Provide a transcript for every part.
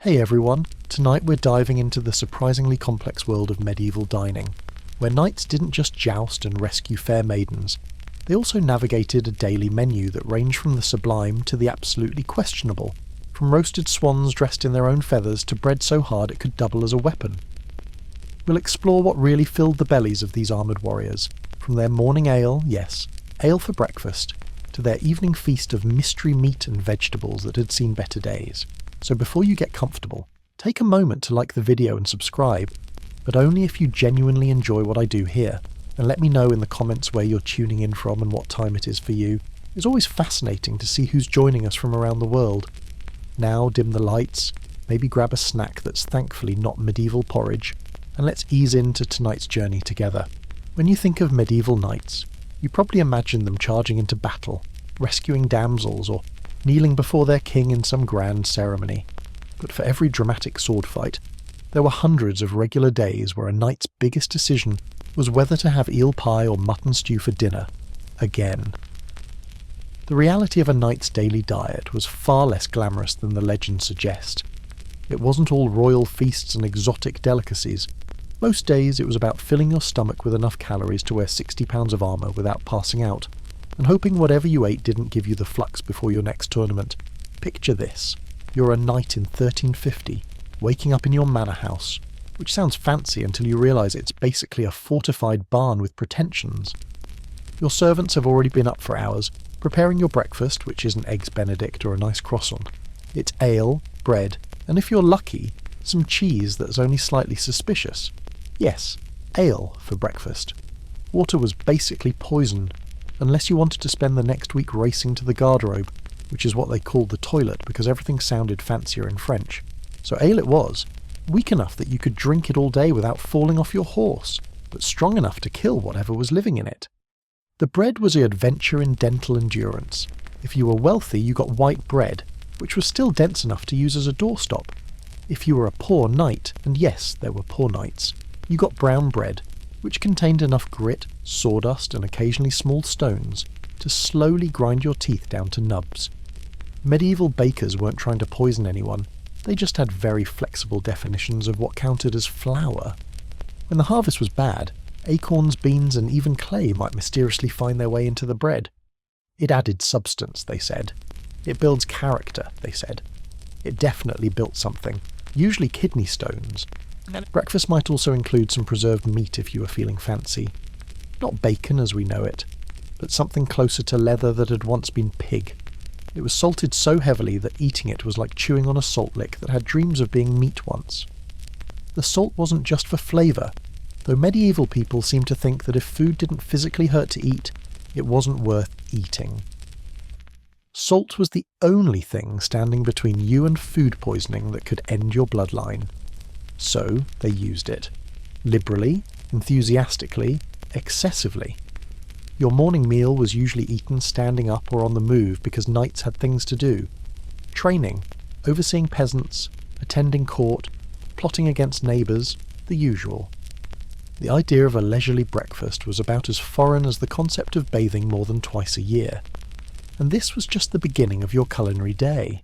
Hey everyone, tonight we're diving into the surprisingly complex world of medieval dining, where knights didn't just joust and rescue fair maidens, they also navigated a daily menu that ranged from the sublime to the absolutely questionable, from roasted swans dressed in their own feathers to bread so hard it could double as a weapon. We'll explore what really filled the bellies of these armoured warriors, from their morning ale, yes, ale for breakfast, to their evening feast of mystery meat and vegetables that had seen better days. So before you get comfortable, take a moment to like the video and subscribe, but only if you genuinely enjoy what I do here, and let me know in the comments where you're tuning in from and what time it is for you. It's always fascinating to see who's joining us from around the world. Now dim the lights, maybe grab a snack that's thankfully not medieval porridge, and let's ease into tonight's journey together. When you think of medieval knights, you probably imagine them charging into battle, rescuing damsels, or kneeling before their king in some grand ceremony. But for every dramatic sword fight, there were hundreds of regular days where a knight's biggest decision was whether to have eel pie or mutton stew for dinner, again. The reality of a knight's daily diet was far less glamorous than the legends suggest. It wasn't all royal feasts and exotic delicacies. Most days it was about filling your stomach with enough calories to wear 60 pounds of armour without passing out, and hoping whatever you ate didn't give you the flux before your next tournament. Picture this. You're a knight in 1350, waking up in your manor house, which sounds fancy until you realise it's basically a fortified barn with pretensions. Your servants have already been up for hours, preparing your breakfast, which isn't eggs benedict or a nice croissant. It's ale, bread, and if you're lucky, some cheese that's only slightly suspicious. Yes, ale for breakfast. Water was basically poison, unless you wanted to spend the next week racing to the garderobe, which is what they called the toilet because everything sounded fancier in French. So ale it was, weak enough that you could drink it all day without falling off your horse, but strong enough to kill whatever was living in it. The bread was an adventure in dental endurance. If you were wealthy, you got white bread, which was still dense enough to use as a doorstop. If you were a poor knight, and yes, there were poor knights, you got brown bread, which contained enough grit, sawdust, and occasionally small stones to slowly grind your teeth down to nubs. Medieval bakers weren't trying to poison anyone, they just had very flexible definitions of what counted as flour. When the harvest was bad, acorns, beans, and even clay might mysteriously find their way into the bread. It added substance, they said. It builds character, they said. It definitely built something, usually kidney stones. Breakfast might also include some preserved meat if you were feeling fancy. Not bacon as we know it, but something closer to leather that had once been pig. It was salted so heavily that eating it was like chewing on a salt lick that had dreams of being meat once. The salt wasn't just for flavour, though medieval people seemed to think that if food didn't physically hurt to eat, it wasn't worth eating. Salt was the only thing standing between you and food poisoning that could end your bloodline. So they used it. Liberally, enthusiastically, excessively. Your morning meal was usually eaten standing up or on the move because knights had things to do. Training, overseeing peasants, attending court, plotting against neighbours, the usual. The idea of a leisurely breakfast was about as foreign as the concept of bathing more than twice a year. And this was just the beginning of your culinary day.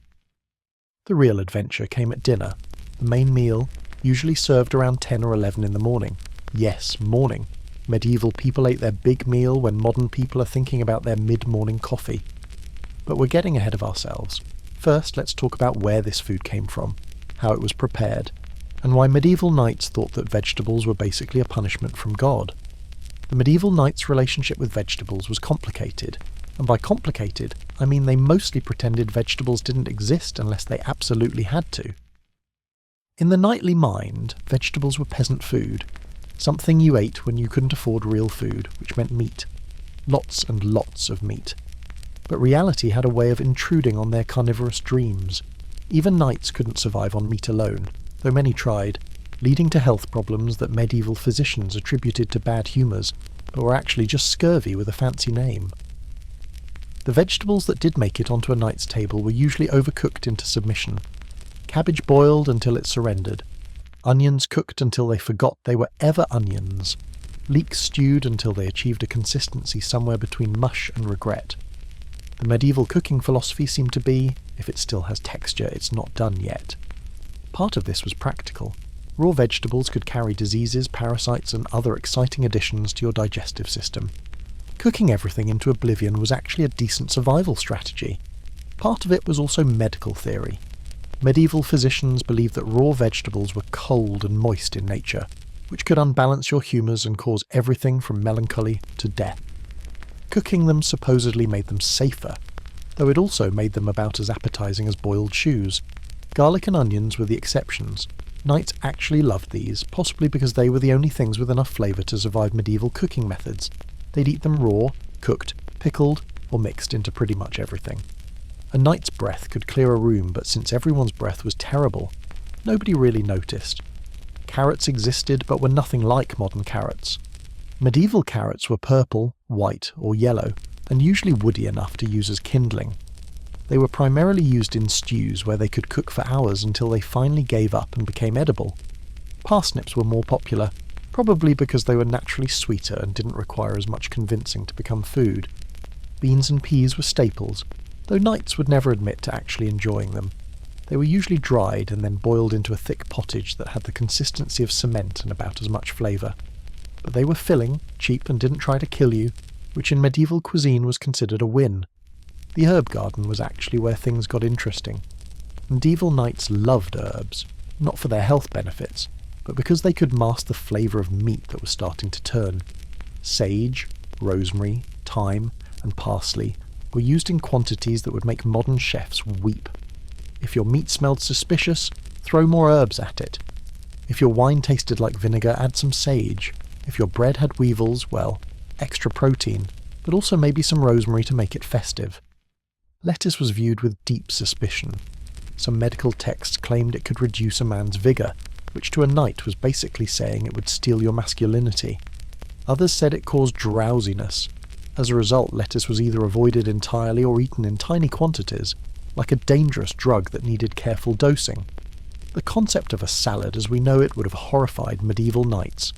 The real adventure came at dinner, the main meal, usually served around 10 or 11 in the morning. Yes, morning. Medieval people ate their big meal when modern people are thinking about their mid-morning coffee. But we're getting ahead of ourselves. First, let's talk about where this food came from, how it was prepared, and why medieval knights thought that vegetables were basically a punishment from God. The medieval knights' relationship with vegetables was complicated, and by complicated, I mean they mostly pretended vegetables didn't exist unless they absolutely had to. In the knightly mind, vegetables were peasant food, something you ate when you couldn't afford real food, which meant meat. Lots and lots of meat. But reality had a way of intruding on their carnivorous dreams. Even knights couldn't survive on meat alone, though many tried, leading to health problems that medieval physicians attributed to bad humours, but were actually just scurvy with a fancy name. The vegetables that did make it onto a knight's table were usually overcooked into submission. Cabbage boiled until it surrendered. Onions cooked until they forgot they were ever onions. Leeks stewed until they achieved a consistency somewhere between mush and regret. The medieval cooking philosophy seemed to be, if it still has texture, it's not done yet. Part of this was practical. Raw vegetables could carry diseases, parasites, and other exciting additions to your digestive system. Cooking everything into oblivion was actually a decent survival strategy. Part of it was also medical theory. Medieval physicians believed that raw vegetables were cold and moist in nature, which could unbalance your humours and cause everything from melancholy to death. Cooking them supposedly made them safer, though it also made them about as appetizing as boiled shoes. Garlic and onions were the exceptions. Knights actually loved these, possibly because they were the only things with enough flavour to survive medieval cooking methods. They'd eat them raw, cooked, pickled, or mixed into pretty much everything. A knight's breath could clear a room, but since everyone's breath was terrible, nobody really noticed. Carrots existed, but were nothing like modern carrots. Medieval carrots were purple, white, or yellow, and usually woody enough to use as kindling. They were primarily used in stews where they could cook for hours until they finally gave up and became edible. Parsnips were more popular, probably because they were naturally sweeter and didn't require as much convincing to become food. Beans and peas were staples, though knights would never admit to actually enjoying them. They were usually dried and then boiled into a thick pottage that had the consistency of cement and about as much flavour. But they were filling, cheap, and didn't try to kill you, which in medieval cuisine was considered a win. The herb garden was actually where things got interesting. Medieval knights loved herbs, not for their health benefits, but because they could mask the flavour of meat that was starting to turn. Sage, rosemary, thyme, and parsley were used in quantities that would make modern chefs weep. If your meat smelled suspicious, throw more herbs at it. If your wine tasted like vinegar, add some sage. If your bread had weevils, well, extra protein, but also maybe some rosemary to make it festive. Lettuce was viewed with deep suspicion. Some medical texts claimed it could reduce a man's vigour, which to a knight was basically saying it would steal your masculinity. Others said it caused drowsiness. As a result, lettuce was either avoided entirely or eaten in tiny quantities, like a dangerous drug that needed careful dosing. The concept of a salad as we know it would have horrified medieval knights.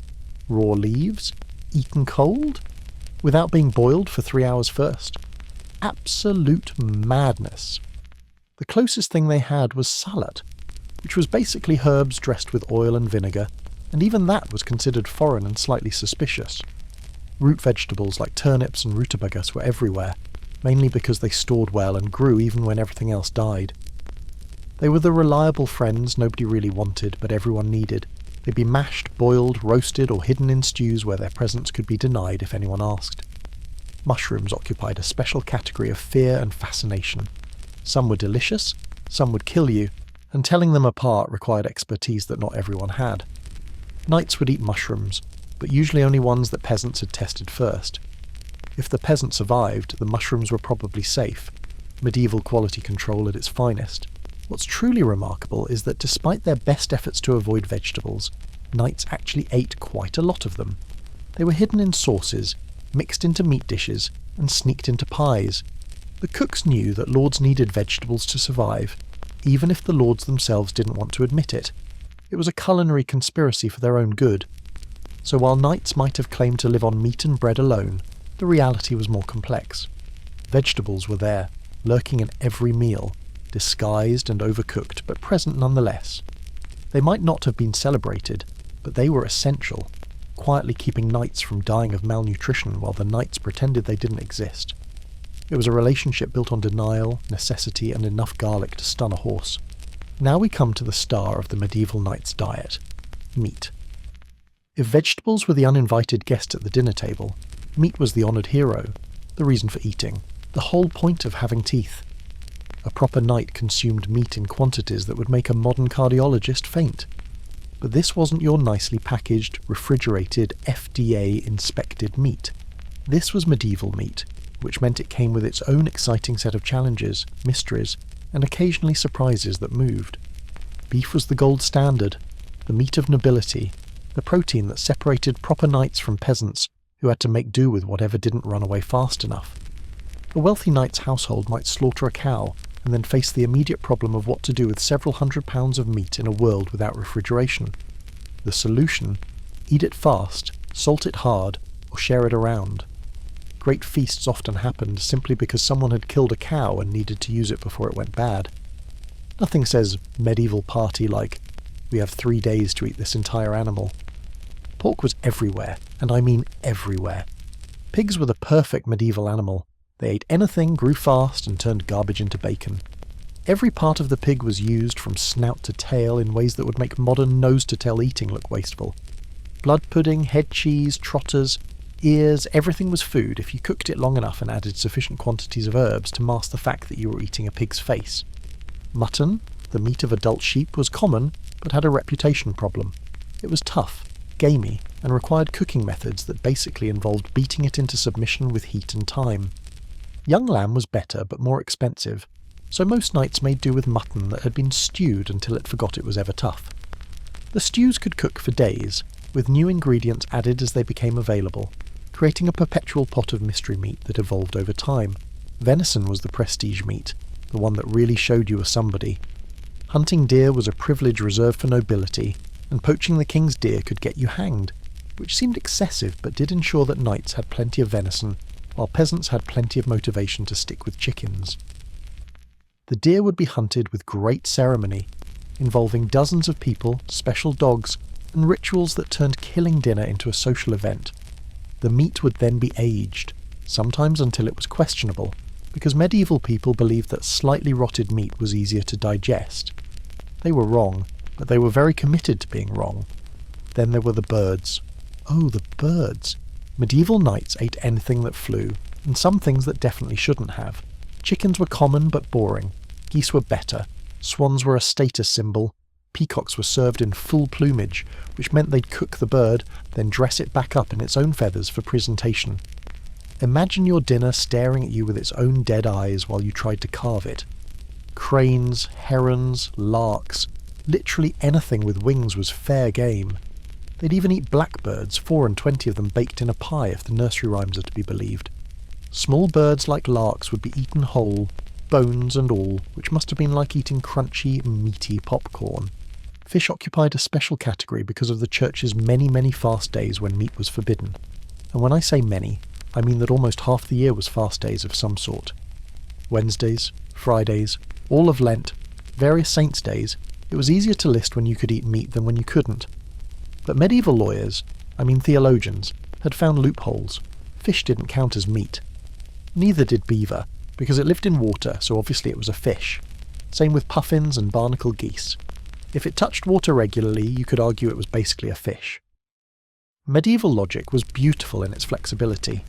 Raw leaves? Eaten cold? Without being boiled for 3 hours first? Absolute madness. The closest thing they had was salad, which was basically herbs dressed with oil and vinegar, and even that was considered foreign and slightly suspicious. Root vegetables like turnips and rutabagas were everywhere, mainly because they stored well and grew even when everything else died. They were the reliable friends nobody really wanted but everyone needed. They'd be mashed, boiled, roasted, or hidden in stews where their presence could be denied if anyone asked. Mushrooms occupied a special category of fear and fascination. Some were delicious, some would kill you, and telling them apart required expertise that not everyone had. Knights would eat mushrooms, but usually only ones that peasants had tested first. If the peasant survived, the mushrooms were probably safe, medieval quality control at its finest. What's truly remarkable is that despite their best efforts to avoid vegetables, knights actually ate quite a lot of them. They were hidden in sauces, mixed into meat dishes, and sneaked into pies. The cooks knew that lords needed vegetables to survive, even if the lords themselves didn't want to admit it. It was a culinary conspiracy for their own good. So while knights might have claimed to live on meat and bread alone, the reality was more complex. Vegetables were there, lurking in every meal, disguised and overcooked, but present nonetheless. They might not have been celebrated, but they were essential, quietly keeping knights from dying of malnutrition while the knights pretended they didn't exist. It was a relationship built on denial, necessity, and enough garlic to stun a horse. Now we come to the star of the medieval knight's diet: meat. If vegetables were the uninvited guest at the dinner table, meat was the honoured hero, the reason for eating, the whole point of having teeth. A proper knight consumed meat in quantities that would make a modern cardiologist faint. But this wasn't your nicely packaged, refrigerated, FDA-inspected meat. This was medieval meat, which meant it came with its own exciting set of challenges, mysteries, and occasionally surprises that moved. Beef was the gold standard, the meat of nobility, the protein that separated proper knights from peasants who had to make do with whatever didn't run away fast enough. A wealthy knight's household might slaughter a cow and then face the immediate problem of what to do with several £100 of meat in a world without refrigeration. The solution? Eat it fast, salt it hard, or share it around. Great feasts often happened simply because someone had killed a cow and needed to use it before it went bad. Nothing says medieval party like We have 3 days to eat this entire animal. Pork was everywhere, and I mean everywhere. Pigs were the perfect medieval animal. They ate anything, grew fast, and turned garbage into bacon. Every part of the pig was used from snout to tail in ways that would make modern nose-to-tail eating look wasteful. Blood pudding, head cheese, trotters, ears, everything was food if you cooked it long enough and added sufficient quantities of herbs to mask the fact that you were eating a pig's face. Mutton, the meat of adult sheep, was common, but had a reputation problem. It was tough, gamey, and required cooking methods that basically involved beating it into submission with heat and time. Young lamb was better but more expensive, so most nights made do with mutton that had been stewed until it forgot it was ever tough. The stews could cook for days, with new ingredients added as they became available, creating a perpetual pot of mystery meat that evolved over time. Venison was the prestige meat, the one that really showed you were somebody. Hunting deer was a privilege reserved for nobility, and poaching the king's deer could get you hanged, which seemed excessive but did ensure that knights had plenty of venison, while peasants had plenty of motivation to stick with chickens. The deer would be hunted with great ceremony, involving dozens of people, special dogs, and rituals that turned killing dinner into a social event. The meat would then be aged, sometimes until it was questionable, because medieval people believed that slightly rotted meat was easier to digest. They were wrong, but they were very committed to being wrong. Then there were the birds. Oh, the birds! Medieval knights ate anything that flew, and some things that definitely shouldn't have. Chickens were common but boring. Geese were better. Swans were a status symbol. Peacocks were served in full plumage, which meant they'd cook the bird, then dress it back up in its own feathers for presentation. Imagine your dinner staring at you with its own dead eyes while you tried to carve it. Cranes, herons, larks, literally anything with wings was fair game. They'd even eat blackbirds, 4 and 20 of them baked in a pie if the nursery rhymes are to be believed. Small birds like larks would be eaten whole, bones and all, which must have been like eating crunchy, meaty popcorn. Fish occupied a special category because of the church's many, many fast days when meat was forbidden. And when I say many, I mean that almost half the year was fast days of some sort. Wednesdays, Fridays, all of Lent, various saints' days, it was easier to list when you could eat meat than when you couldn't. But medieval lawyers, I mean theologians, had found loopholes. Fish didn't count as meat. Neither did beaver, because it lived in water, so obviously it was a fish. Same with puffins and barnacle geese. If it touched water regularly, you could argue it was basically a fish. Medieval logic was beautiful in its flexibility.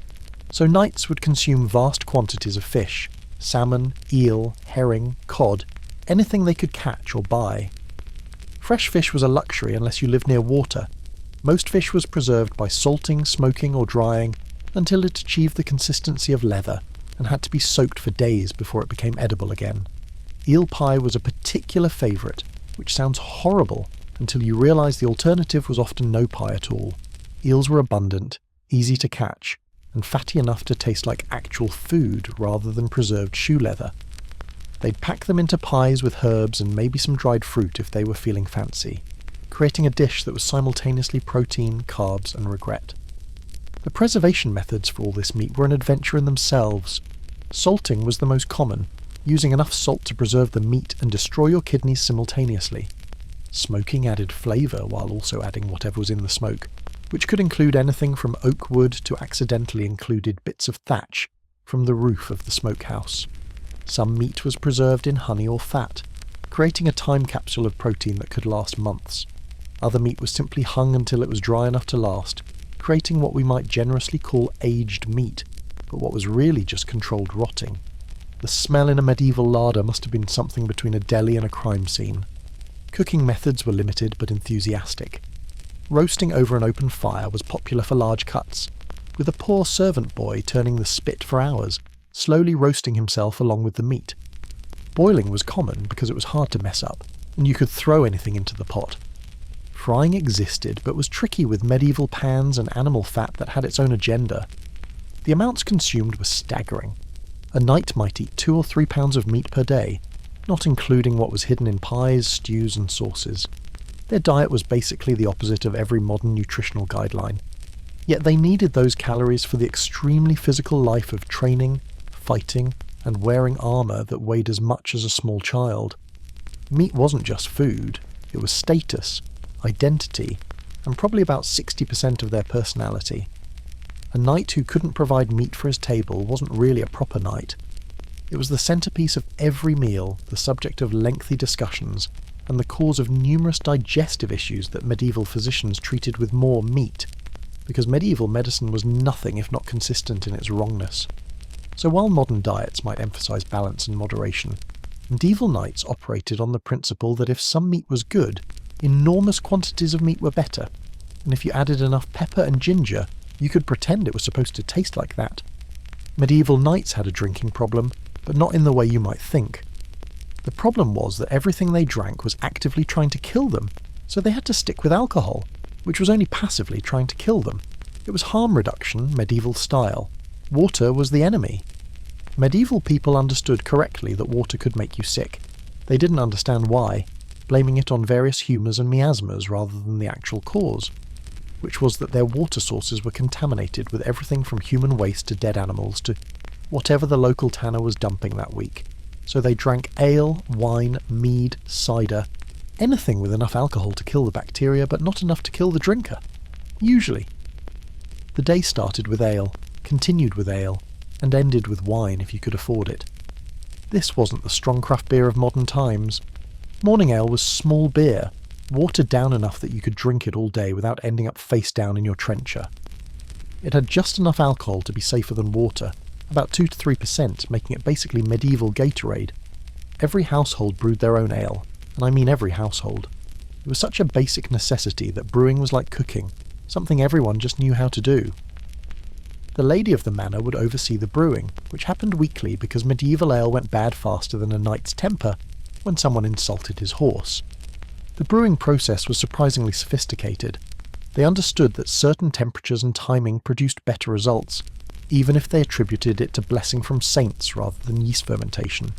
So knights would consume vast quantities of fish, salmon, eel, herring, cod, anything they could catch or buy. Fresh fish was a luxury unless you lived near water. Most fish was preserved by salting, smoking or drying until it achieved the consistency of leather and had to be soaked for days before it became edible again. Eel pie was a particular favourite, which sounds horrible until you realise the alternative was often no pie at all. Eels were abundant, easy to catch, and fatty enough to taste like actual food rather than preserved shoe leather. They'd pack them into pies with herbs and maybe some dried fruit if they were feeling fancy, creating a dish that was simultaneously protein, carbs, and regret. The preservation methods for all this meat were an adventure in themselves. Salting was the most common, using enough salt to preserve the meat and destroy your kidneys simultaneously. Smoking added flavour while also adding whatever was in the smoke, which could include anything from oak wood to accidentally included bits of thatch from the roof of the smokehouse. Some meat was preserved in honey or fat, creating a time capsule of protein that could last months. Other meat was simply hung until it was dry enough to last, creating what we might generously call aged meat, but what was really just controlled rotting. The smell in a medieval larder must have been something between a deli and a crime scene. Cooking methods were limited but enthusiastic. Roasting over an open fire was popular for large cuts, with a poor servant boy turning the spit for hours, slowly roasting himself along with the meat. Boiling was common because it was hard to mess up, and you could throw anything into the pot. Frying existed, but was tricky with medieval pans and animal fat that had its own agenda. The amounts consumed were staggering. A knight might eat 2 or 3 pounds of meat per day, not including what was hidden in pies, stews and sauces. Their diet was basically the opposite of every modern nutritional guideline. Yet they needed those calories for the extremely physical life of training, fighting, and wearing armour that weighed as much as a small child. Meat wasn't just food, It was status, identity, and probably about 60% of their personality. A knight who couldn't provide meat for his table wasn't really a proper knight. It was the centrepiece of every meal, the subject of lengthy discussions, and the cause of numerous digestive issues that medieval physicians treated with more meat, because medieval medicine was nothing if not consistent in its wrongness. So while modern diets might emphasise balance and moderation, medieval knights operated on the principle that if some meat was good, enormous quantities of meat were better, and if you added enough pepper and ginger, you could pretend it was supposed to taste like that. Medieval knights had a drinking problem, but not in the way you might think. The problem was that everything they drank was actively trying to kill them, so they had to stick with alcohol, which was only passively trying to kill them. It was harm reduction, medieval style. Water was the enemy. Medieval people understood correctly that water could make you sick. They didn't understand why, blaming it on various humours and miasmas rather than the actual cause, which was that their water sources were contaminated with everything from human waste to dead animals to whatever the local tanner was dumping that week. So they drank ale, wine, mead, cider, anything with enough alcohol to kill the bacteria but not enough to kill the drinker. Usually. The day started with ale, continued with ale, and ended with wine if you could afford it. This wasn't the strong craft beer of modern times. Morning ale was small beer, watered down enough that you could drink it all day without ending up face down in your trencher. It had just enough alcohol to be safer than water, about 2 to 3%, making it basically medieval Gatorade. Every household brewed their own ale, and I mean every household. It was such a basic necessity that brewing was like cooking, something everyone just knew how to do. The lady of the manor would oversee the brewing, which happened weekly because medieval ale went bad faster than a knight's temper when someone insulted his horse. The brewing process was surprisingly sophisticated. They understood that certain temperatures and timing produced better results, even if they attributed it to blessing from saints rather than yeast fermentation.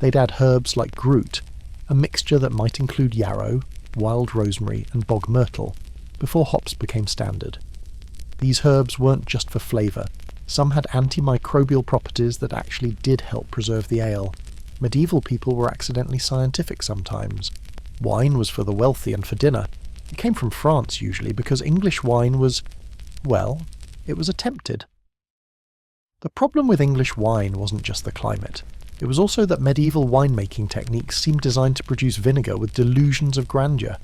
They'd add herbs like groot, a mixture that might include yarrow, wild rosemary and bog myrtle, before hops became standard. These herbs weren't just for flavour. Some had antimicrobial properties that actually did help preserve the ale. Medieval people were accidentally scientific sometimes. Wine was for the wealthy and for dinner. It came from France usually because English wine was, well, it was attempted. The problem with English wine wasn't just the climate. It was also that medieval winemaking techniques seemed designed to produce vinegar with delusions of grandeur.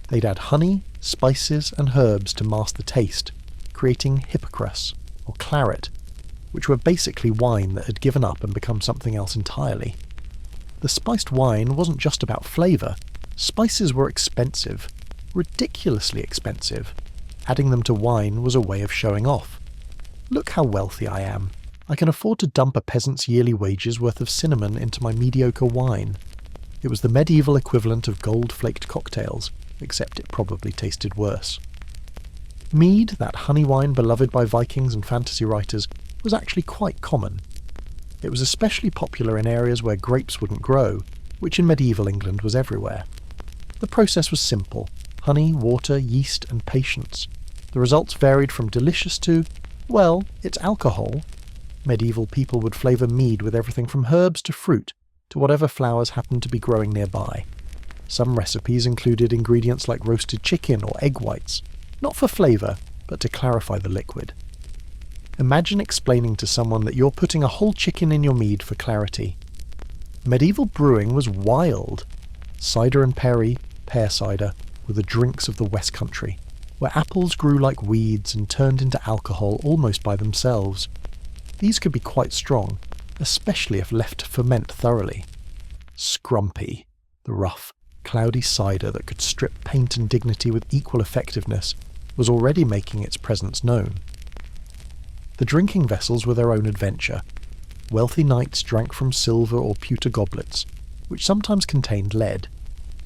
They'd add honey, spices and herbs to mask the taste, creating hippocras, or claret, which were basically wine that had given up and become something else entirely. The spiced wine wasn't just about flavour. Spices were expensive, ridiculously expensive. Adding them to wine was a way of showing off. Look how wealthy I am. I can afford to dump a peasant's yearly wages worth of cinnamon into my mediocre wine. It was the medieval equivalent of gold-flaked cocktails, except it probably tasted worse. Mead, that honey wine beloved by Vikings and fantasy writers, was actually quite common. It was especially popular in areas where grapes wouldn't grow, which in medieval England was everywhere. The process was simple: honey, water, yeast and patience. The results varied from delicious to, well, it's alcohol. Medieval people would flavour mead with everything from herbs to fruit, to whatever flowers happened to be growing nearby. Some recipes included ingredients like roasted chicken or egg whites, not for flavour, but to clarify the liquid. Imagine explaining to someone that you're putting a whole chicken in your mead for clarity. Medieval brewing was wild. Cider and perry, pear cider, were the drinks of the West Country, where apples grew like weeds and turned into alcohol almost by themselves. These could be quite strong, especially if left to ferment thoroughly. Scrumpy, the rough, cloudy cider that could strip paint and dignity with equal effectiveness, was already making its presence known. The drinking vessels were their own adventure. Wealthy knights drank from silver or pewter goblets, which sometimes contained lead,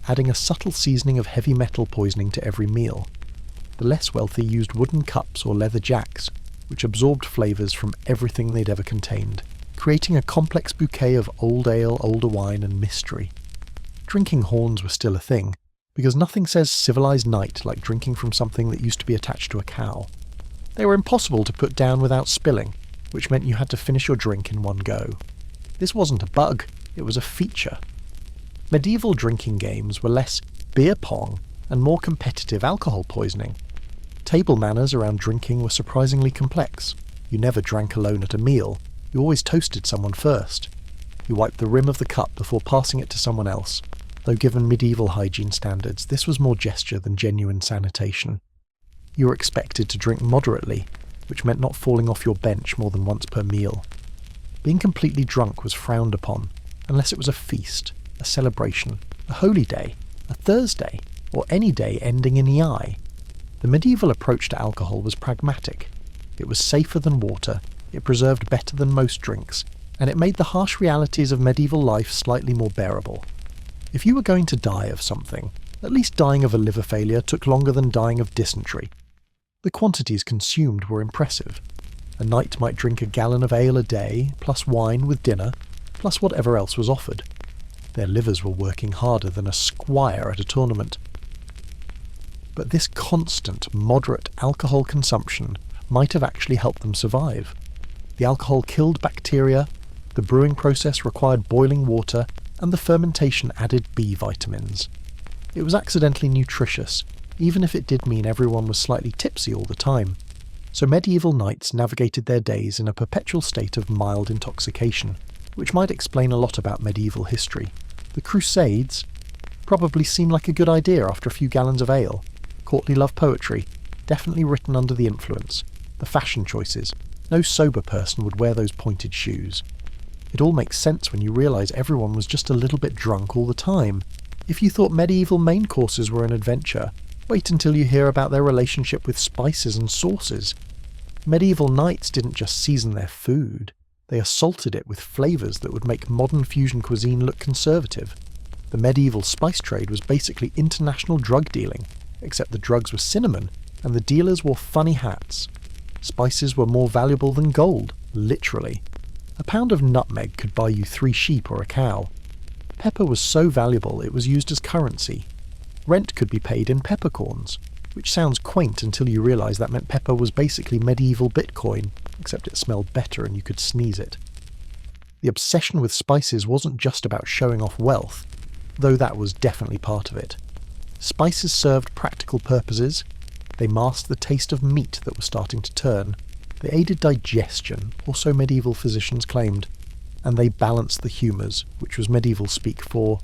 adding a subtle seasoning of heavy metal poisoning to every meal. The less wealthy used wooden cups or leather jacks, which absorbed flavours from everything they'd ever contained, creating a complex bouquet of old ale, older wine and mystery. Drinking horns were still a thing, because nothing says civilised knight like drinking from something that used to be attached to a cow. They were impossible to put down without spilling, which meant you had to finish your drink in one go. This wasn't a bug, it was a feature. Medieval drinking games were less beer pong, and more competitive alcohol poisoning. Table manners around drinking were surprisingly complex. You never drank alone at a meal, you always toasted someone first. You wiped the rim of the cup before passing it to someone else, though given medieval hygiene standards, this was more gesture than genuine sanitation. You were expected to drink moderately, which meant not falling off your bench more than once per meal. Being completely drunk was frowned upon, unless it was a feast, a celebration, a holy day, a Thursday, or any day ending in EI. The medieval approach to alcohol was pragmatic. It was safer than water, it preserved better than most drinks, and it made the harsh realities of medieval life slightly more bearable. If you were going to die of something, at least dying of a liver failure took longer than dying of dysentery. The quantities consumed were impressive. A knight might drink a gallon of ale a day, plus wine with dinner, plus whatever else was offered. Their livers were working harder than a squire at a tournament. But this constant, moderate alcohol consumption might have actually helped them survive. The alcohol killed bacteria, the brewing process required boiling water, and the fermentation added B vitamins. It was accidentally nutritious, even if it did mean everyone was slightly tipsy all the time. So medieval knights navigated their days in a perpetual state of mild intoxication, which might explain a lot about medieval history. The Crusades probably seemed like a good idea after a few gallons of ale. Courtly love poetry, definitely written under the influence. The fashion choices, no sober person would wear those pointed shoes. It all makes sense when you realise everyone was just a little bit drunk all the time. If you thought medieval main courses were an adventure, wait until you hear about their relationship with spices and sauces. Medieval knights didn't just season their food, they assaulted it with flavours that would make modern fusion cuisine look conservative. The medieval spice trade was basically international drug dealing, except the drugs were cinnamon, and the dealers wore funny hats. Spices were more valuable than gold, literally. A pound of nutmeg could buy you 3 sheep or a cow. Pepper was so valuable it was used as currency. Rent could be paid in peppercorns, which sounds quaint until you realise that meant pepper was basically medieval Bitcoin, except it smelled better and you could sneeze it. The obsession with spices wasn't just about showing off wealth, though that was definitely part of it. Spices served practical purposes. They masked the taste of meat that was starting to turn. They aided digestion, or so medieval physicians claimed. And they balanced the humours, which was medieval speak for,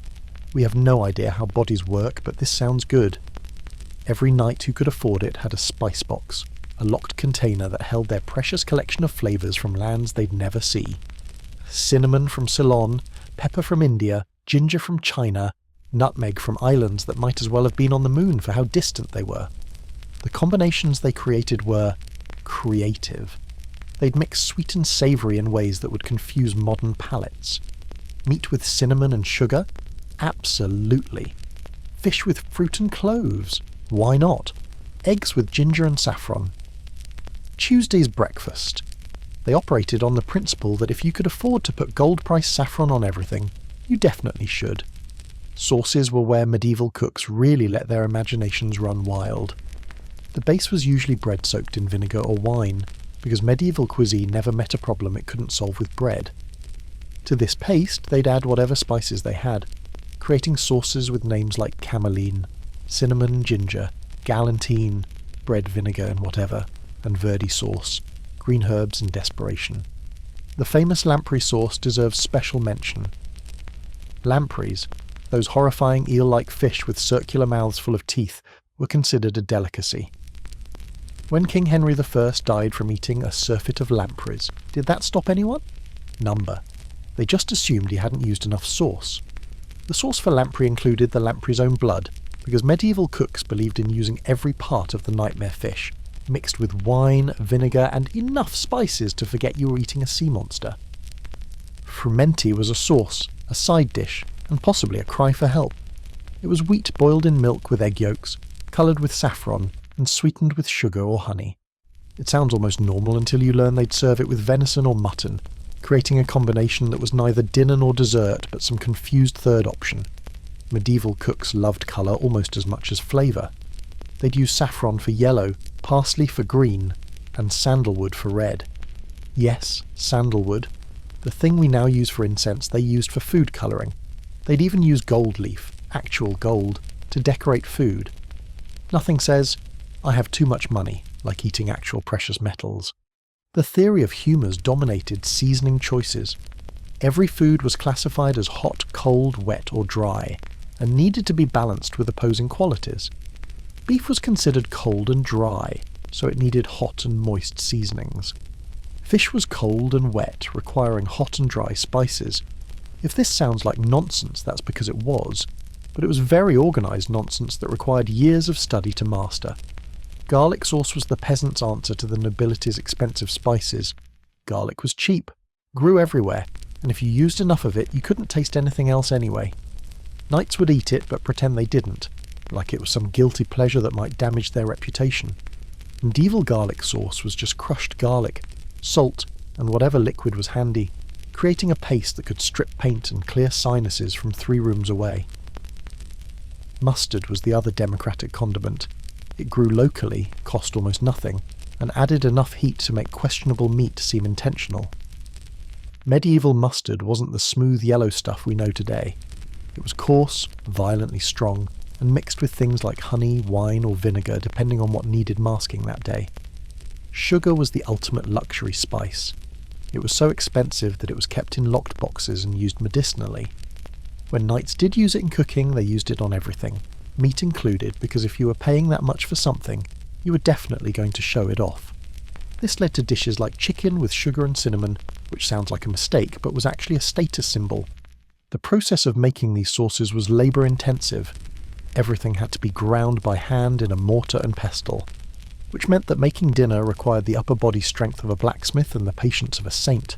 "We have no idea how bodies work, but this sounds good." Every knight who could afford it had a spice box, a locked container that held their precious collection of flavours from lands they'd never see. Cinnamon from Ceylon, pepper from India, ginger from China, nutmeg from islands that might as well have been on the moon for how distant they were. The combinations they created were creative. They'd mix sweet and savoury in ways that would confuse modern palates. Meat with cinnamon and sugar? Absolutely. Fish with fruit and cloves? Why not? Eggs with ginger and saffron. Tuesday's breakfast. They operated on the principle that if you could afford to put gold-price saffron on everything, you definitely should. Sauces were where medieval cooks really let their imaginations run wild. The base was usually bread soaked in vinegar or wine, because medieval cuisine never met a problem it couldn't solve with bread. To this paste, they'd add whatever spices they had, creating sauces with names like cameline, cinnamon, ginger, galantine, bread vinegar and whatever, and Verdi sauce, green herbs and desperation. The famous lamprey sauce deserves special mention. Lampreys, those horrifying eel-like fish with circular mouths full of teeth, were considered a delicacy. When King Henry I died from eating a surfeit of lampreys, did that stop anyone? Number. They just assumed he hadn't used enough sauce. The sauce for lamprey included the lamprey's own blood, because medieval cooks believed in using every part of the nightmare fish, mixed with wine, vinegar, and enough spices to forget you were eating a sea monster. Frumenti was a sauce, a side dish, and possibly a cry for help. It was wheat boiled in milk with egg yolks, coloured with saffron, and sweetened with sugar or honey. It sounds almost normal until you learn they'd serve it with venison or mutton, creating a combination that was neither dinner nor dessert but some confused third option. Medieval cooks loved colour almost as much as flavour. They'd use saffron for yellow, parsley for green, and sandalwood for red. Yes, sandalwood. The thing we now use for incense they used for food colouring. They'd even use gold leaf, actual gold, to decorate food. Nothing says, "I have too much money," like eating actual precious metals. The theory of humours dominated seasoning choices. Every food was classified as hot, cold, wet or dry, and needed to be balanced with opposing qualities. Beef was considered cold and dry, so it needed hot and moist seasonings. Fish was cold and wet, requiring hot and dry spices. If this sounds like nonsense, that's because it was, but it was very organised nonsense that required years of study to master. Garlic sauce was the peasant's answer to the nobility's expensive spices. Garlic was cheap, grew everywhere, and if you used enough of it, you couldn't taste anything else anyway. Knights would eat it but pretend they didn't, like it was some guilty pleasure that might damage their reputation. Medieval garlic sauce was just crushed garlic, salt, and whatever liquid was handy, creating a paste that could strip paint and clear sinuses from 3 rooms away. Mustard was the other democratic condiment. It grew locally, cost almost nothing, and added enough heat to make questionable meat seem intentional. Medieval mustard wasn't the smooth yellow stuff we know today. It was coarse, violently strong, and mixed with things like honey, wine, or vinegar depending on what needed masking that day. Sugar was the ultimate luxury spice. It was so expensive that it was kept in locked boxes and used medicinally. When knights did use it in cooking, they used it on everything, meat included, because if you were paying that much for something, you were definitely going to show it off. This led to dishes like chicken with sugar and cinnamon, which sounds like a mistake, but was actually a status symbol. The process of making these sauces was labour-intensive. Everything had to be ground by hand in a mortar and pestle, which meant that making dinner required the upper body strength of a blacksmith and the patience of a saint.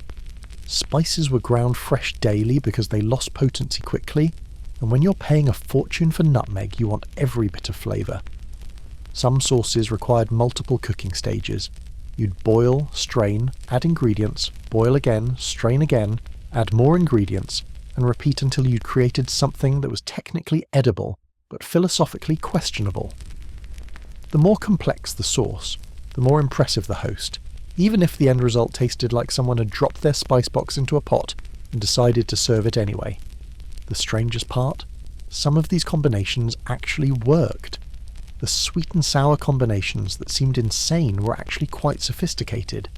Spices were ground fresh daily because they lost potency quickly, and when you're paying a fortune for nutmeg, you want every bit of flavour. Some sauces required multiple cooking stages. You'd boil, strain, add ingredients, boil again, strain again, add more ingredients, and repeat until you'd created something that was technically edible, but philosophically questionable. The more complex the sauce, the more impressive the host, even if the end result tasted like someone had dropped their spice box into a pot and decided to serve it anyway. The strangest part? Some of these combinations actually worked. The sweet and sour combinations that seemed insane were actually quite sophisticated.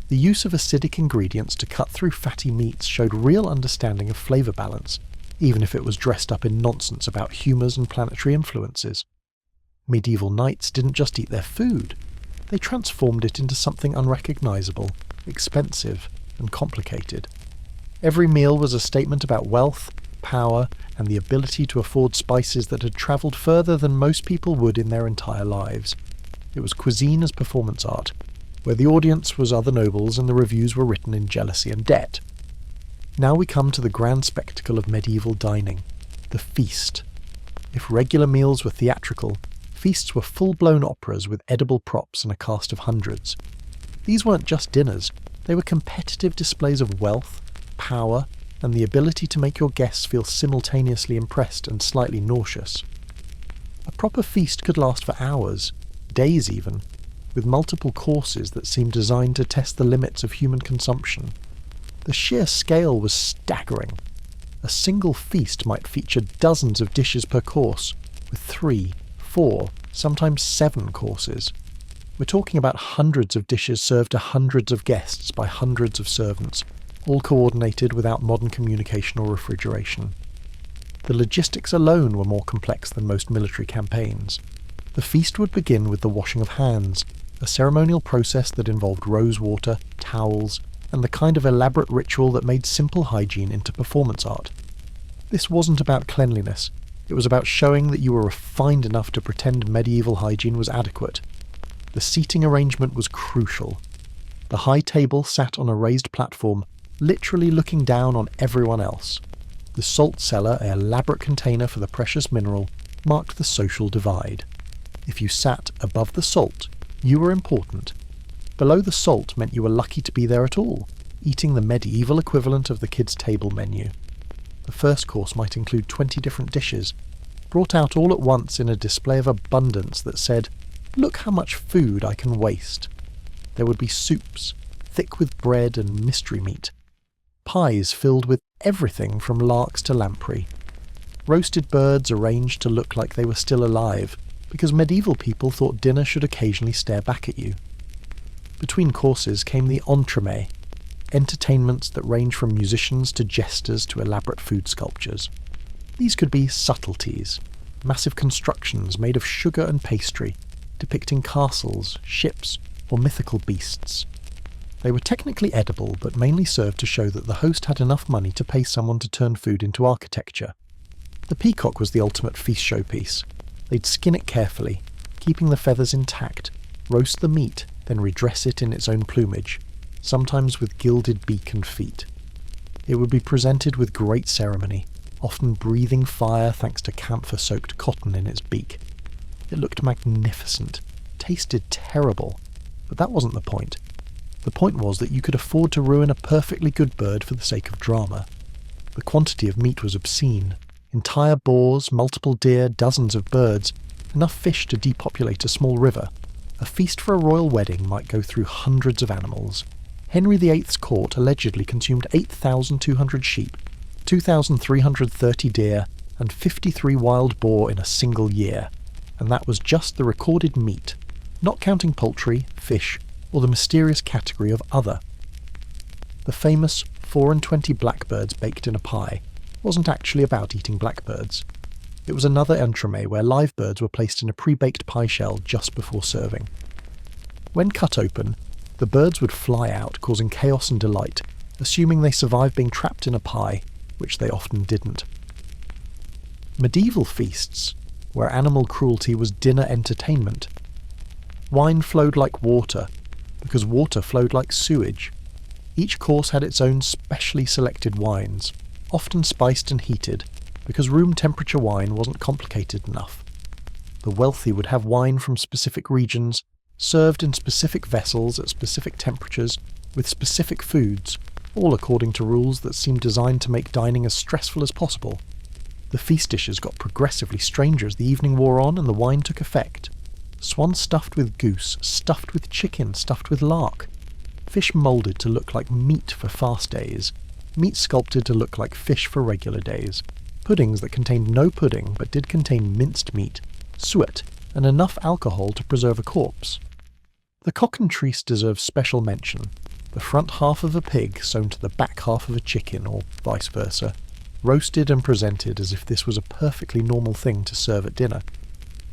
The use of acidic ingredients to cut through fatty meats showed real understanding of flavour balance, even if it was dressed up in nonsense about humours and planetary influences. Medieval knights didn't just eat their food, they transformed it into something unrecognisable, expensive, and complicated. Every meal was a statement about wealth, power, and the ability to afford spices that had travelled further than most people would in their entire lives. It was cuisine as performance art, where the audience was other nobles and the reviews were written in jealousy and debt. Now we come to the grand spectacle of medieval dining, the feast. If regular meals were theatrical, feasts were full-blown operas with edible props and a cast of hundreds. These weren't just dinners, they were competitive displays of wealth, power, and the ability to make your guests feel simultaneously impressed and slightly nauseous. A proper feast could last for hours, days even, with multiple courses that seemed designed to test the limits of human consumption. The sheer scale was staggering. A single feast might feature dozens of dishes per course, with 3, 4, sometimes 7 courses. We're talking about hundreds of dishes served to hundreds of guests by hundreds of servants, all coordinated without modern communication or refrigeration. The logistics alone were more complex than most military campaigns. The feast would begin with the washing of hands, a ceremonial process that involved rose water, towels, and the kind of elaborate ritual that made simple hygiene into performance art. This wasn't about cleanliness, it was about showing that you were refined enough to pretend medieval hygiene was adequate. The seating arrangement was crucial. The high table sat on a raised platform, literally looking down on everyone else. The salt cellar, an elaborate container for the precious mineral, marked the social divide. If you sat above the salt, you were important. Below the salt meant you were lucky to be there at all, eating the medieval equivalent of the kids' table menu. The first course might include 20 different dishes, brought out all at once in a display of abundance that said, "Look how much food I can waste." There would be soups, thick with bread and mystery meat, pies filled with everything from larks to lamprey. Roasted birds arranged to look like they were still alive, because medieval people thought dinner should occasionally stare back at you. Between courses came the entremet, entertainments that range from musicians to jesters to elaborate food sculptures. These could be subtleties, massive constructions made of sugar and pastry, depicting castles, ships, or mythical beasts. They were technically edible, but mainly served to show that the host had enough money to pay someone to turn food into architecture. The peacock was the ultimate feast showpiece. They'd skin it carefully, keeping the feathers intact, roast the meat, then redress it in its own plumage, sometimes with gilded beak and feet. It would be presented with great ceremony, often breathing fire thanks to camphor-soaked cotton in its beak. It looked magnificent, tasted terrible, but that wasn't the point. The point was that you could afford to ruin a perfectly good bird for the sake of drama. The quantity of meat was obscene. Entire boars, multiple deer, dozens of birds, enough fish to depopulate a small river. A feast for a royal wedding might go through hundreds of animals. Henry VIII's court allegedly consumed 8,200 sheep, 2,330 deer, and 53 wild boar in a single year. And that was just the recorded meat, not counting poultry, fish, or the mysterious category of other. The famous 24 blackbirds baked in a pie wasn't actually about eating blackbirds. It was another entremet where live birds were placed in a pre-baked pie shell just before serving. When cut open, the birds would fly out, causing chaos and delight, assuming they survived being trapped in a pie, which they often didn't. Medieval feasts, where animal cruelty was dinner entertainment. Wine flowed like water, because water flowed like sewage. Each course had its own specially selected wines, often spiced and heated, because room temperature wine wasn't complicated enough. The wealthy would have wine from specific regions, served in specific vessels at specific temperatures, with specific foods, all according to rules that seemed designed to make dining as stressful as possible. The feast dishes got progressively stranger as the evening wore on and the wine took effect. Swan stuffed with goose, stuffed with chicken, stuffed with lark. Fish moulded to look like meat for fast days. Meat sculpted to look like fish for regular days. Puddings that contained no pudding but did contain minced meat, suet, and enough alcohol to preserve a corpse. The cockentrice deserves special mention. The front half of a pig sewn to the back half of a chicken, or vice versa, roasted and presented as if this was a perfectly normal thing to serve at dinner.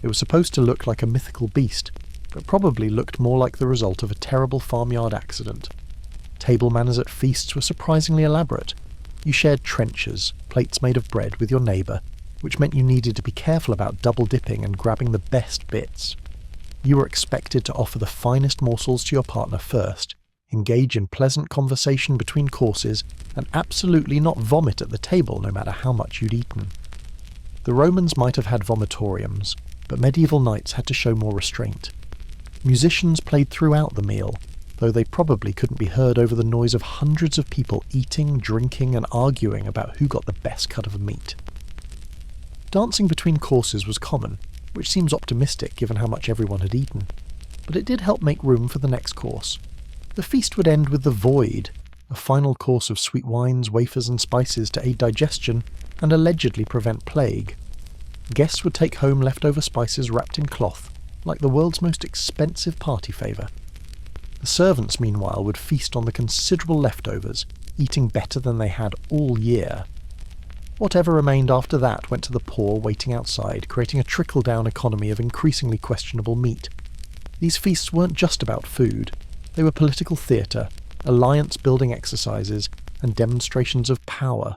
It was supposed to look like a mythical beast, but probably looked more like the result of a terrible farmyard accident. Table manners at feasts were surprisingly elaborate. You shared trenchers, plates made of bread, with your neighbour, which meant you needed to be careful about double dipping and grabbing the best bits. You were expected to offer the finest morsels to your partner first, engage in pleasant conversation between courses, and absolutely not vomit at the table no matter how much you'd eaten. The Romans might have had vomitoriums, but medieval knights had to show more restraint. Musicians played throughout the meal, though they probably couldn't be heard over the noise of hundreds of people eating, drinking, and arguing about who got the best cut of meat. Dancing between courses was common, which seems optimistic given how much everyone had eaten, but it did help make room for the next course. The feast would end with the void, a final course of sweet wines, wafers, and spices to aid digestion and allegedly prevent plague. Guests would take home leftover spices wrapped in cloth, like the world's most expensive party favour. The servants, meanwhile, would feast on the considerable leftovers, eating better than they had all year. Whatever remained after that went to the poor waiting outside, creating a trickle-down economy of increasingly questionable meat. These feasts weren't just about food. They were political theatre, alliance-building exercises, and demonstrations of power.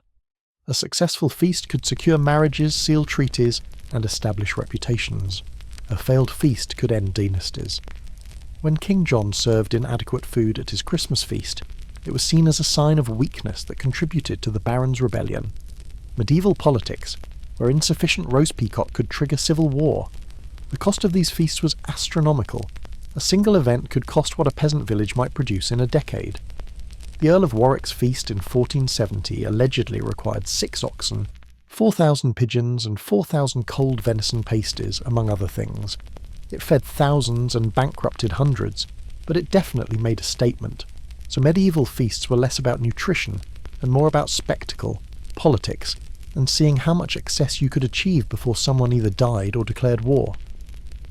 A successful feast could secure marriages, seal treaties, and establish reputations. A failed feast could end dynasties. When King John served inadequate food at his Christmas feast, it was seen as a sign of weakness that contributed to the Barons' Rebellion. Medieval politics, where insufficient roast peacock could trigger civil war. The cost of these feasts was astronomical. A single event could cost what a peasant village might produce in a decade. The Earl of Warwick's feast in 1470 allegedly required 6 oxen, 4,000 pigeons, and 4,000 cold venison pasties, among other things. It fed thousands and bankrupted hundreds, but it definitely made a statement. So medieval feasts were less about nutrition and more about spectacle, politics, and seeing how much excess you could achieve before someone either died or declared war.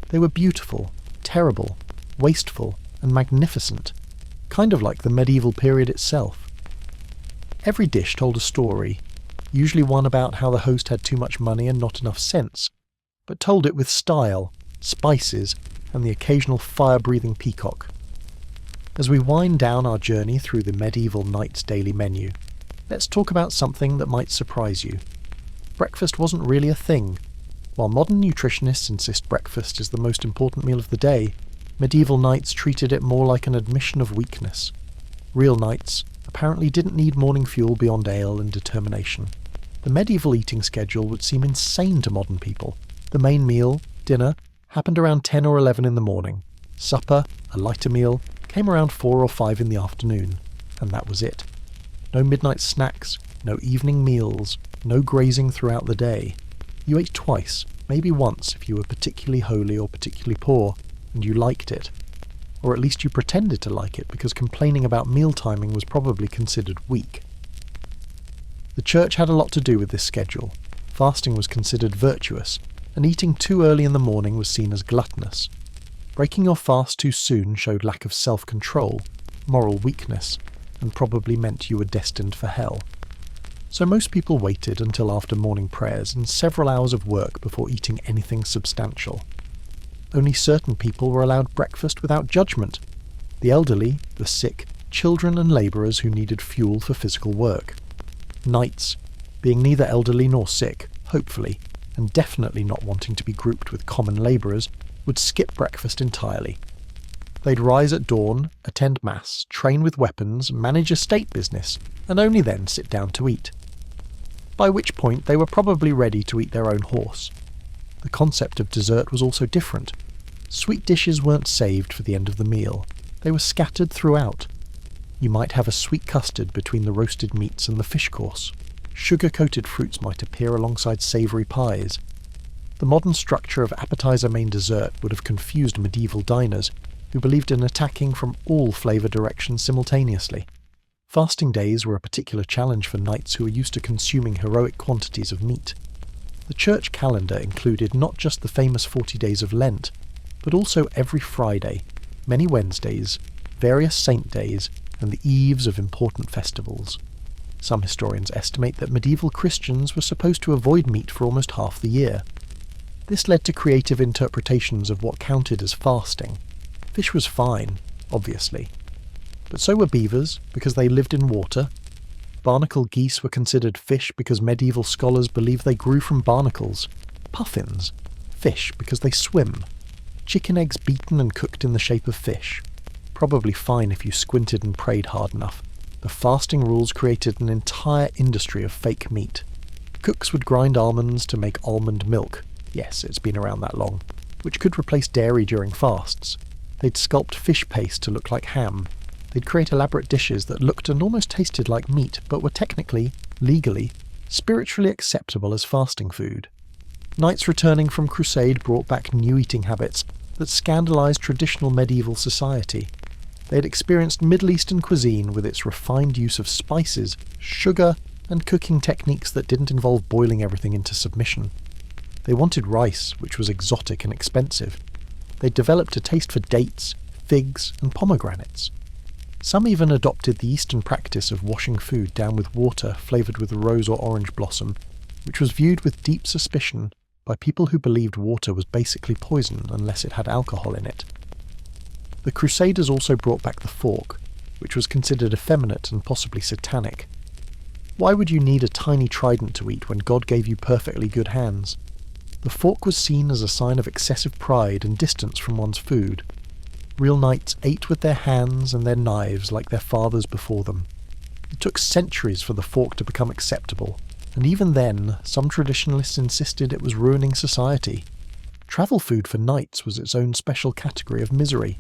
They were beautiful, terrible, wasteful, and magnificent, kind of like the medieval period itself. Every dish told a story, usually one about how the host had too much money and not enough sense, but told it with style, spices, and the occasional fire-breathing peacock. As we wind down our journey through the medieval knight's daily menu, let's talk about something that might surprise you. Breakfast wasn't really a thing. While modern nutritionists insist breakfast is the most important meal of the day, medieval knights treated it more like an admission of weakness. Real knights apparently didn't need morning fuel beyond ale and determination. The medieval eating schedule would seem insane to modern people. The main meal, dinner, happened around 10 or 11 in the morning. Supper, a lighter meal, came around 4 or 5 in the afternoon, and that was it. No midnight snacks, no evening meals, no grazing throughout the day. You ate twice, maybe once if you were particularly holy or particularly poor, and you liked it. Or at least you pretended to like it, because complaining about meal timing was probably considered weak. The church had a lot to do with this schedule. Fasting was considered virtuous, and eating too early in the morning was seen as gluttonous. Breaking your fast too soon showed lack of self-control, moral weakness, and probably meant you were destined for hell. So most people waited until after morning prayers and several hours of work before eating anything substantial. Only certain people were allowed breakfast without judgment: the elderly, the sick, children and labourers who needed fuel for physical work. Knights, being neither elderly nor sick, hopefully, and definitely not wanting to be grouped with common labourers, would skip breakfast entirely. They'd rise at dawn, attend mass, train with weapons, manage a state business, and only then sit down to eat. By which point they were probably ready to eat their own horse. The concept of dessert was also different. Sweet dishes weren't saved for the end of the meal. They were scattered throughout. You might have a sweet custard between the roasted meats and the fish course. Sugar-coated fruits might appear alongside savoury pies. The modern structure of appetizer main dessert would have confused medieval diners, who believed in attacking from all flavour directions simultaneously. Fasting days were a particular challenge for knights who were used to consuming heroic quantities of meat. The church calendar included not just the famous 40 days of Lent, but also every Friday, many Wednesdays, various saint days, and the eves of important festivals. Some historians estimate that medieval Christians were supposed to avoid meat for almost half the year. This led to creative interpretations of what counted as fasting. Fish was fine, obviously. But so were beavers, because they lived in water. Barnacle geese were considered fish because medieval scholars believed they grew from barnacles. Puffins, fish because they swim. Chicken eggs beaten and cooked in the shape of fish. Probably fine if you squinted and prayed hard enough. The fasting rules created an entire industry of fake meat. Cooks would grind almonds to make almond milk. Yes, it's been around that long. Which could replace dairy during fasts. They'd sculpt fish paste to look like ham. They'd create elaborate dishes that looked and almost tasted like meat, but were technically, legally, spiritually acceptable as fasting food. Knights returning from crusade brought back new eating habits that scandalised traditional medieval society. They had experienced Middle Eastern cuisine with its refined use of spices, sugar, and cooking techniques that didn't involve boiling everything into submission. They wanted rice, which was exotic and expensive. They developed a taste for dates, figs, and pomegranates. Some even adopted the Eastern practice of washing food down with water flavoured with rose or orange blossom, which was viewed with deep suspicion by people who believed water was basically poison unless it had alcohol in it. The Crusaders also brought back the fork, which was considered effeminate and possibly satanic. Why would you need a tiny trident to eat when God gave you perfectly good hands? The fork was seen as a sign of excessive pride and distance from one's food. Real knights ate with their hands and their knives like their fathers before them. It took centuries for the fork to become acceptable, and even then, some traditionalists insisted it was ruining society. Travel food for knights was its own special category of misery.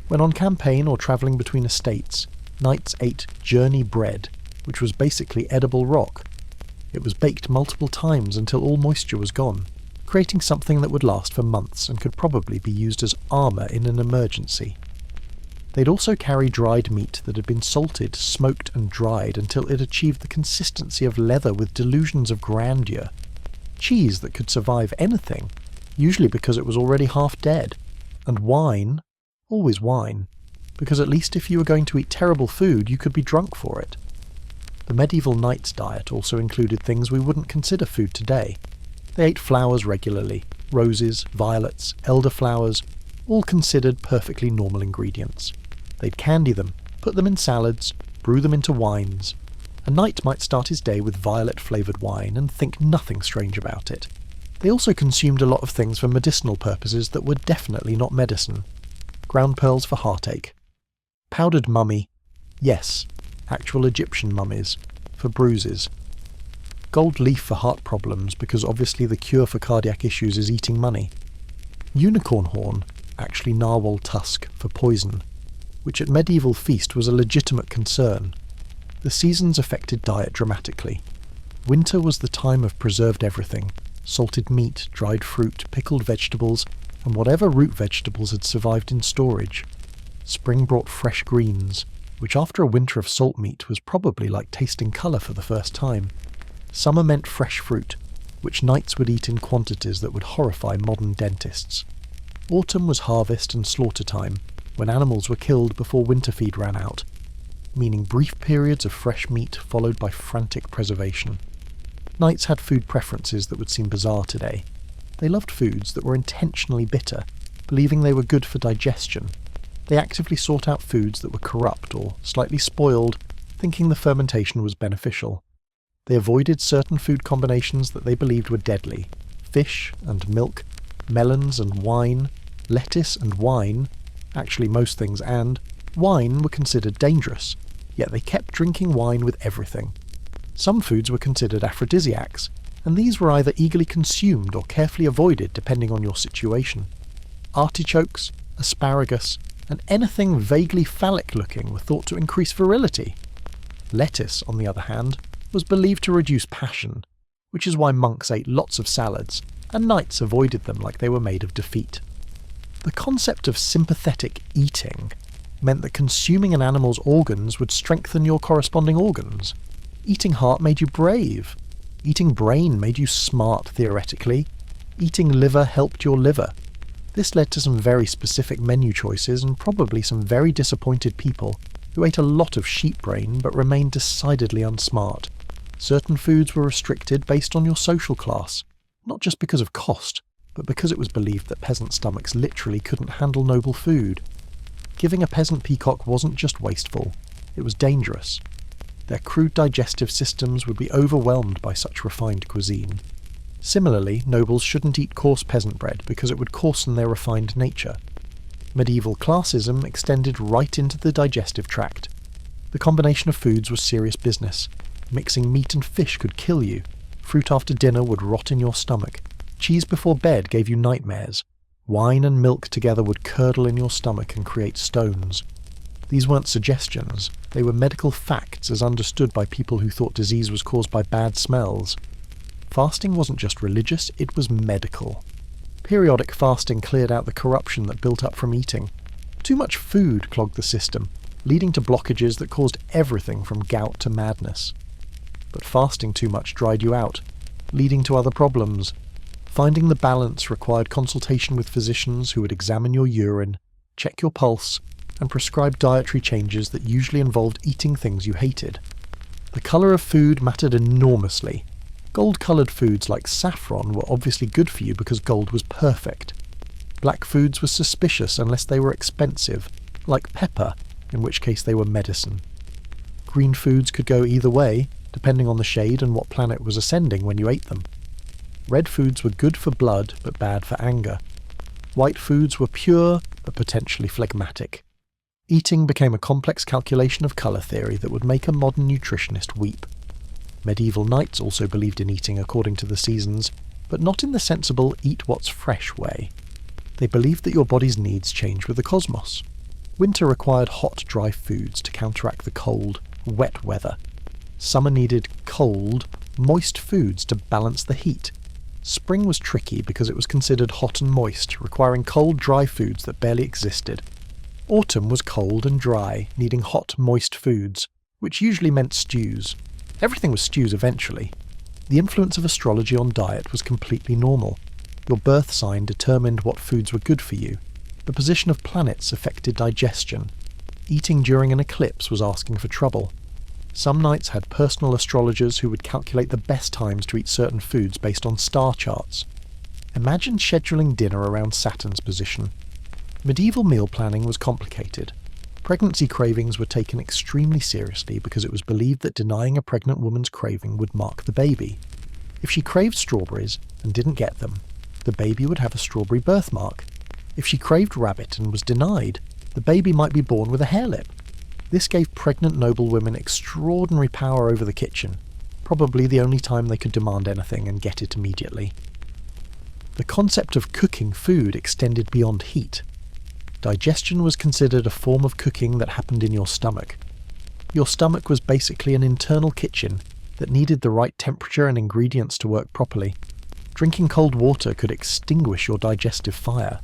When on campaign or travelling between estates, knights ate journey bread, which was basically edible rock. It was baked multiple times until all moisture was gone, creating something that would last for months and could probably be used as armour in an emergency. They'd also carry dried meat that had been salted, smoked and dried until it achieved the consistency of leather with delusions of grandeur. Cheese that could survive anything, usually because it was already half dead. And wine, always wine, because at least if you were going to eat terrible food, you could be drunk for it. The medieval knight's diet also included things we wouldn't consider food today. They ate flowers regularly, roses, violets, elderflowers, all considered perfectly normal ingredients. They'd candy them, put them in salads, brew them into wines. A knight might start his day with violet-flavoured wine and think nothing strange about it. They also consumed a lot of things for medicinal purposes that were definitely not medicine. Ground pearls for heartache. Powdered mummy. Yes, actual Egyptian mummies. For bruises. Gold leaf for heart problems, because obviously the cure for cardiac issues is eating money. Unicorn horn, actually narwhal tusk, for poison, which at medieval feast was a legitimate concern. The seasons affected diet dramatically. Winter was the time of preserved everything, salted meat, dried fruit, pickled vegetables, and whatever root vegetables had survived in storage. Spring brought fresh greens, which after a winter of salt meat was probably like tasting colour for the first time. Summer meant fresh fruit, which knights would eat in quantities that would horrify modern dentists. Autumn was harvest and slaughter time, when animals were killed before winter feed ran out, meaning brief periods of fresh meat followed by frantic preservation. Knights had food preferences that would seem bizarre today. They loved foods that were intentionally bitter, believing they were good for digestion. They actively sought out foods that were corrupt or slightly spoiled, thinking the fermentation was beneficial. They avoided certain food combinations that they believed were deadly. Fish and milk, melons and wine, lettuce and wine, actually most things and, wine were considered dangerous, yet they kept drinking wine with everything. Some foods were considered aphrodisiacs, and these were either eagerly consumed or carefully avoided depending on your situation. Artichokes, asparagus, and anything vaguely phallic-looking were thought to increase virility. Lettuce, on the other hand, was believed to reduce passion, which is why monks ate lots of salads, and knights avoided them like they were made of defeat. The concept of sympathetic eating meant that consuming an animal's organs would strengthen your corresponding organs. Eating heart made you brave. Eating brain made you smart, theoretically. Eating liver helped your liver. This led to some very specific menu choices and probably some very disappointed people who ate a lot of sheep brain but remained decidedly unsmart. Certain foods were restricted based on your social class, not just because of cost, but because it was believed that peasant stomachs literally couldn't handle noble food. Giving a peasant peacock wasn't just wasteful, it was dangerous. Their crude digestive systems would be overwhelmed by such refined cuisine. Similarly, nobles shouldn't eat coarse peasant bread because it would coarsen their refined nature. Medieval classism extended right into the digestive tract. The combination of foods was serious business. Mixing meat and fish could kill you. Fruit after dinner would rot in your stomach. Cheese before bed gave you nightmares. Wine and milk together would curdle in your stomach and create stones. These weren't suggestions, they were medical facts as understood by people who thought disease was caused by bad smells. Fasting wasn't just religious, it was medical. Periodic fasting cleared out the corruption that built up from eating. Too much food clogged the system, leading to blockages that caused everything from gout to madness. But fasting too much dried you out, leading to other problems. Finding the balance required consultation with physicians who would examine your urine, check your pulse, and prescribe dietary changes that usually involved eating things you hated. The colour of food mattered enormously. Gold-coloured foods like saffron were obviously good for you because gold was perfect. Black foods were suspicious unless they were expensive, like pepper, in which case they were medicine. Green foods could go either way, depending on the shade and what planet was ascending when you ate them. Red foods were good for blood, but bad for anger. White foods were pure, but potentially phlegmatic. Eating became a complex calculation of colour theory that would make a modern nutritionist weep. Medieval knights also believed in eating according to the seasons, but not in the sensible eat what's fresh way. They believed that your body's needs change with the cosmos. Winter required hot, dry foods to counteract the cold, wet weather. Summer needed cold, moist foods to balance the heat. Spring was tricky because it was considered hot and moist, requiring cold, dry foods that barely existed. Autumn was cold and dry, needing hot, moist foods, which usually meant stews. Everything was stews eventually. The influence of astrology on diet was completely normal. Your birth sign determined what foods were good for you. The position of planets affected digestion. Eating during an eclipse was asking for trouble. Some nights had personal astrologers who would calculate the best times to eat certain foods based on star charts. Imagine scheduling dinner around Saturn's position. Medieval meal planning was complicated. Pregnancy cravings were taken extremely seriously because it was believed that denying a pregnant woman's craving would mark the baby. If she craved strawberries and didn't get them, the baby would have a strawberry birthmark. If she craved rabbit and was denied, the baby might be born with a hair lip. This gave pregnant noblewomen extraordinary power over the kitchen, probably the only time they could demand anything and get it immediately. The concept of cooking food extended beyond heat. Digestion was considered a form of cooking that happened in your stomach. Your stomach was basically an internal kitchen that needed the right temperature and ingredients to work properly. Drinking cold water could extinguish your digestive fire.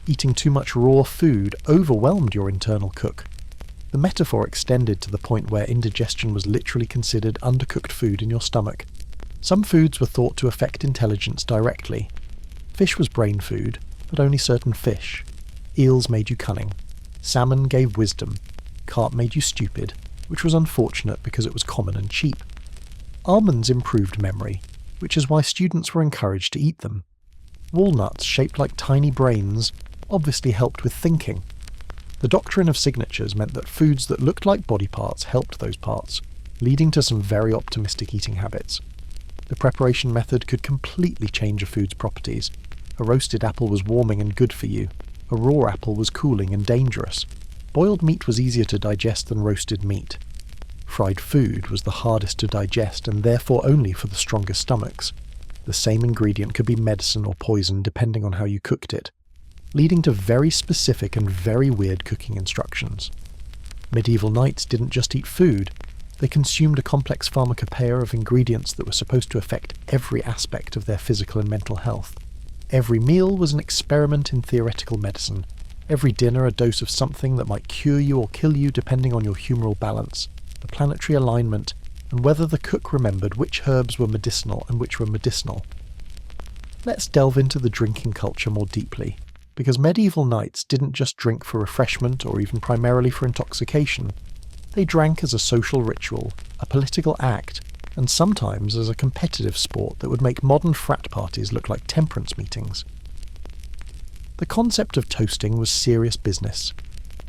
Eating too much raw food overwhelmed your internal cook. The metaphor extended to the point where indigestion was literally considered undercooked food in your stomach. Some foods were thought to affect intelligence directly. Fish was brain food, but only certain fish. Eels made you cunning. Salmon gave wisdom. Carp made you stupid, which was unfortunate because it was common and cheap. Almonds improved memory, which is why students were encouraged to eat them. Walnuts, shaped like tiny brains, obviously helped with thinking. The doctrine of signatures meant that foods that looked like body parts helped those parts, leading to some very optimistic eating habits. The preparation method could completely change a food's properties. A roasted apple was warming and good for you. A raw apple was cooling and dangerous. Boiled meat was easier to digest than roasted meat. Fried food was the hardest to digest and therefore only for the strongest stomachs. The same ingredient could be medicine or poison depending on how you cooked it, leading to very specific and very weird cooking instructions. Medieval knights didn't just eat food, they consumed a complex pharmacopoeia of ingredients that were supposed to affect every aspect of their physical and mental health. Every meal was an experiment in theoretical medicine, every dinner a dose of something that might cure you or kill you depending on your humoral balance, the planetary alignment, and whether the cook remembered which herbs were medicinal and which were medicinal. Let's delve into the drinking culture more deeply, because medieval knights didn't just drink for refreshment or even primarily for intoxication. They drank as a social ritual, a political act, and sometimes as a competitive sport that would make modern frat parties look like temperance meetings. The concept of toasting was serious business.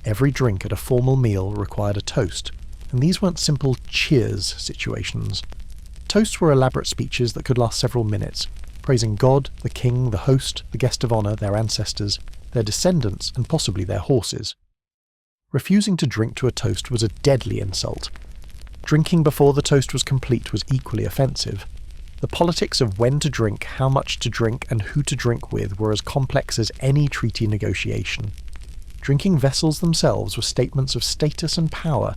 Every drink at a formal meal required a toast, and these weren't simple cheers situations. Toasts were elaborate speeches that could last several minutes, praising God, the king, the host, the guest of honour, their ancestors, their descendants, and possibly their horses. Refusing to drink to a toast was a deadly insult. Drinking before the toast was complete was equally offensive. The politics of when to drink, how much to drink, and who to drink with were as complex as any treaty negotiation. Drinking vessels themselves were statements of status and power.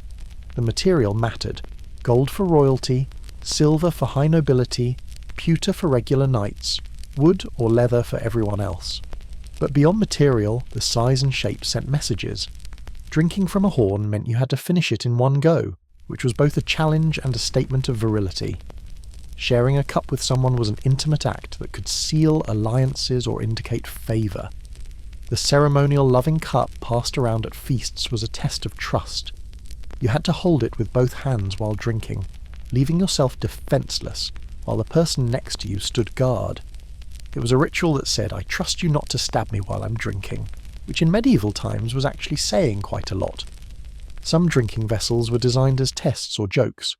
The material mattered. Gold for royalty, silver for high nobility, pewter for regular knights, wood or leather for everyone else. But beyond material, the size and shape sent messages. Drinking from a horn meant you had to finish it in one go, which was both a challenge and a statement of virility. Sharing a cup with someone was an intimate act that could seal alliances or indicate favour. The ceremonial loving cup passed around at feasts was a test of trust. You had to hold it with both hands while drinking, leaving yourself defenceless, while the person next to you stood guard. It was a ritual that said, "I trust you not to stab me while I'm drinking," which in medieval times was actually saying quite a lot. Some drinking vessels were designed as tests or jokes.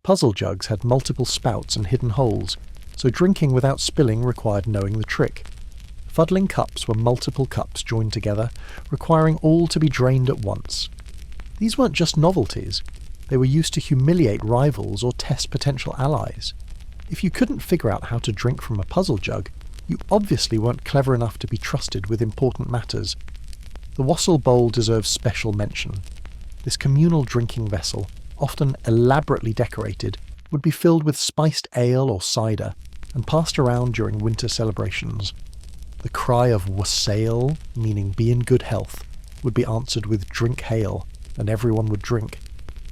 Puzzle jugs had multiple spouts and hidden holes, so drinking without spilling required knowing the trick. Fuddling cups were multiple cups joined together, requiring all to be drained at once. These weren't just novelties. They were used to humiliate rivals or test potential allies. If you couldn't figure out how to drink from a puzzle jug, you obviously weren't clever enough to be trusted with important matters. The wassail bowl deserves special mention. This communal drinking vessel, often elaborately decorated, would be filled with spiced ale or cider and passed around during winter celebrations. The cry of wassail, meaning be in good health, would be answered with "drink hail," and everyone would drink.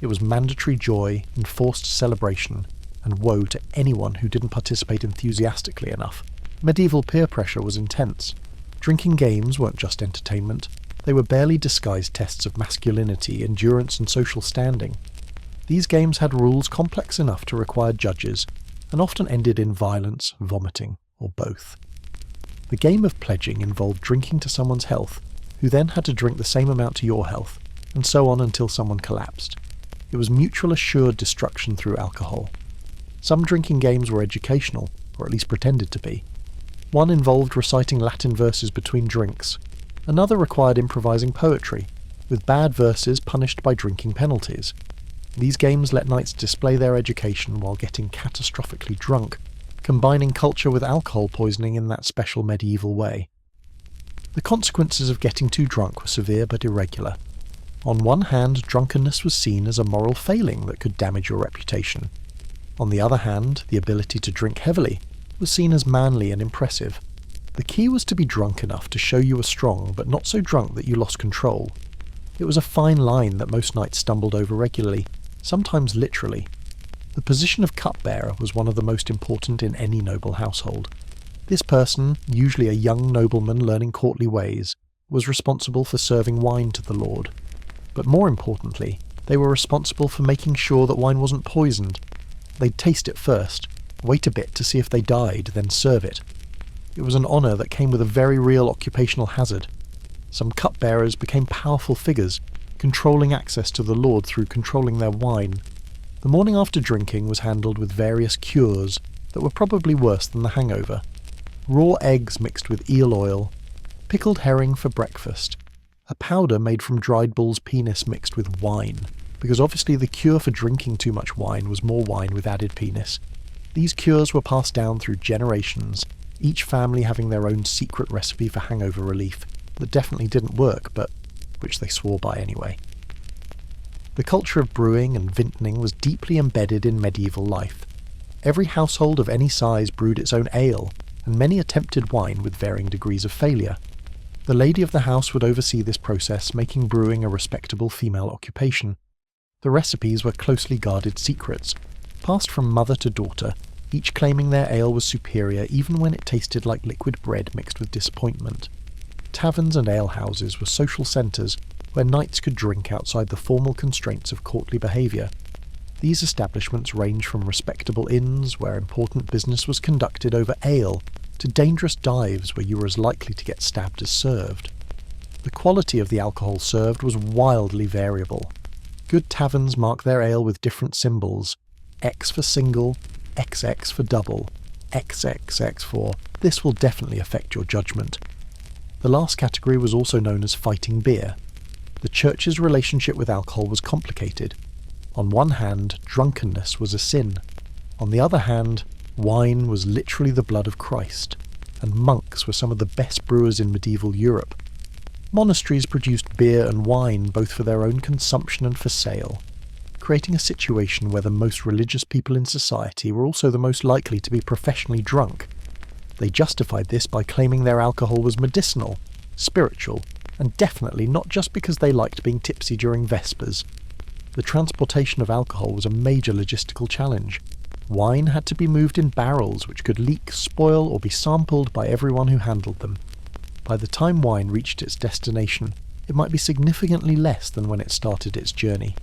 It was mandatory joy, enforced celebration, and woe to anyone who didn't participate enthusiastically enough. Medieval peer pressure was intense. Drinking games weren't just entertainment, they were barely disguised tests of masculinity, endurance, and social standing. These games had rules complex enough to require judges, and often ended in violence, vomiting, or both. The game of pledging involved drinking to someone's health, who then had to drink the same amount to your health, and so on until someone collapsed. It was mutual assured destruction through alcohol. Some drinking games were educational, or at least pretended to be. One involved reciting Latin verses between drinks. Another required improvising poetry, with bad verses punished by drinking penalties. These games let knights display their education while getting catastrophically drunk, combining culture with alcohol poisoning in that special medieval way. The consequences of getting too drunk were severe but irregular. On one hand, drunkenness was seen as a moral failing that could damage your reputation. On the other hand, the ability to drink heavily was seen as manly and impressive. The key was to be drunk enough to show you were strong, but not so drunk that you lost control. It was a fine line that most knights stumbled over regularly, sometimes literally. The position of cupbearer was one of the most important in any noble household. This person, usually a young nobleman learning courtly ways, was responsible for serving wine to the lord. But more importantly, they were responsible for making sure that wine wasn't poisoned. They'd taste it first, wait a bit to see if they died, then serve it. It was an honour that came with a very real occupational hazard. Some cupbearers became powerful figures, controlling access to the lord through controlling their wine. The morning after drinking was handled with various cures that were probably worse than the hangover. Raw eggs mixed with eel oil, pickled herring for breakfast, a powder made from dried bull's penis mixed with wine, because obviously the cure for drinking too much wine was more wine with added penis. These cures were passed down through generations, each family having their own secret recipe for hangover relief that definitely didn't work, but which they swore by anyway. The culture of brewing and vintning was deeply embedded in medieval life. Every household of any size brewed its own ale, and many attempted wine with varying degrees of failure. The lady of the house would oversee this process, making brewing a respectable female occupation. The recipes were closely guarded secrets, passed from mother to daughter, each claiming their ale was superior even when it tasted like liquid bread mixed with disappointment. Taverns and alehouses were social centres where knights could drink outside the formal constraints of courtly behaviour. These establishments range from respectable inns where important business was conducted over ale to dangerous dives where you were as likely to get stabbed as served. The quality of the alcohol served was wildly variable. Good taverns mark their ale with different symbols: X for single, XX for double, XXX for "this will definitely affect your judgment." The last category was also known as fighting beer. The church's relationship with alcohol was complicated. On one hand, drunkenness was a sin. On the other hand, wine was literally the blood of Christ, and monks were some of the best brewers in medieval Europe. Monasteries produced beer and wine both for their own consumption and for sale, creating a situation where the most religious people in society were also the most likely to be professionally drunk. They justified this by claiming their alcohol was medicinal, spiritual, and definitely not just because they liked being tipsy during Vespers. The transportation of alcohol was a major logistical challenge. Wine had to be moved in barrels which could leak, spoil, or be sampled by everyone who handled them. By the time wine reached its destination, it might be significantly less than when it started its journey.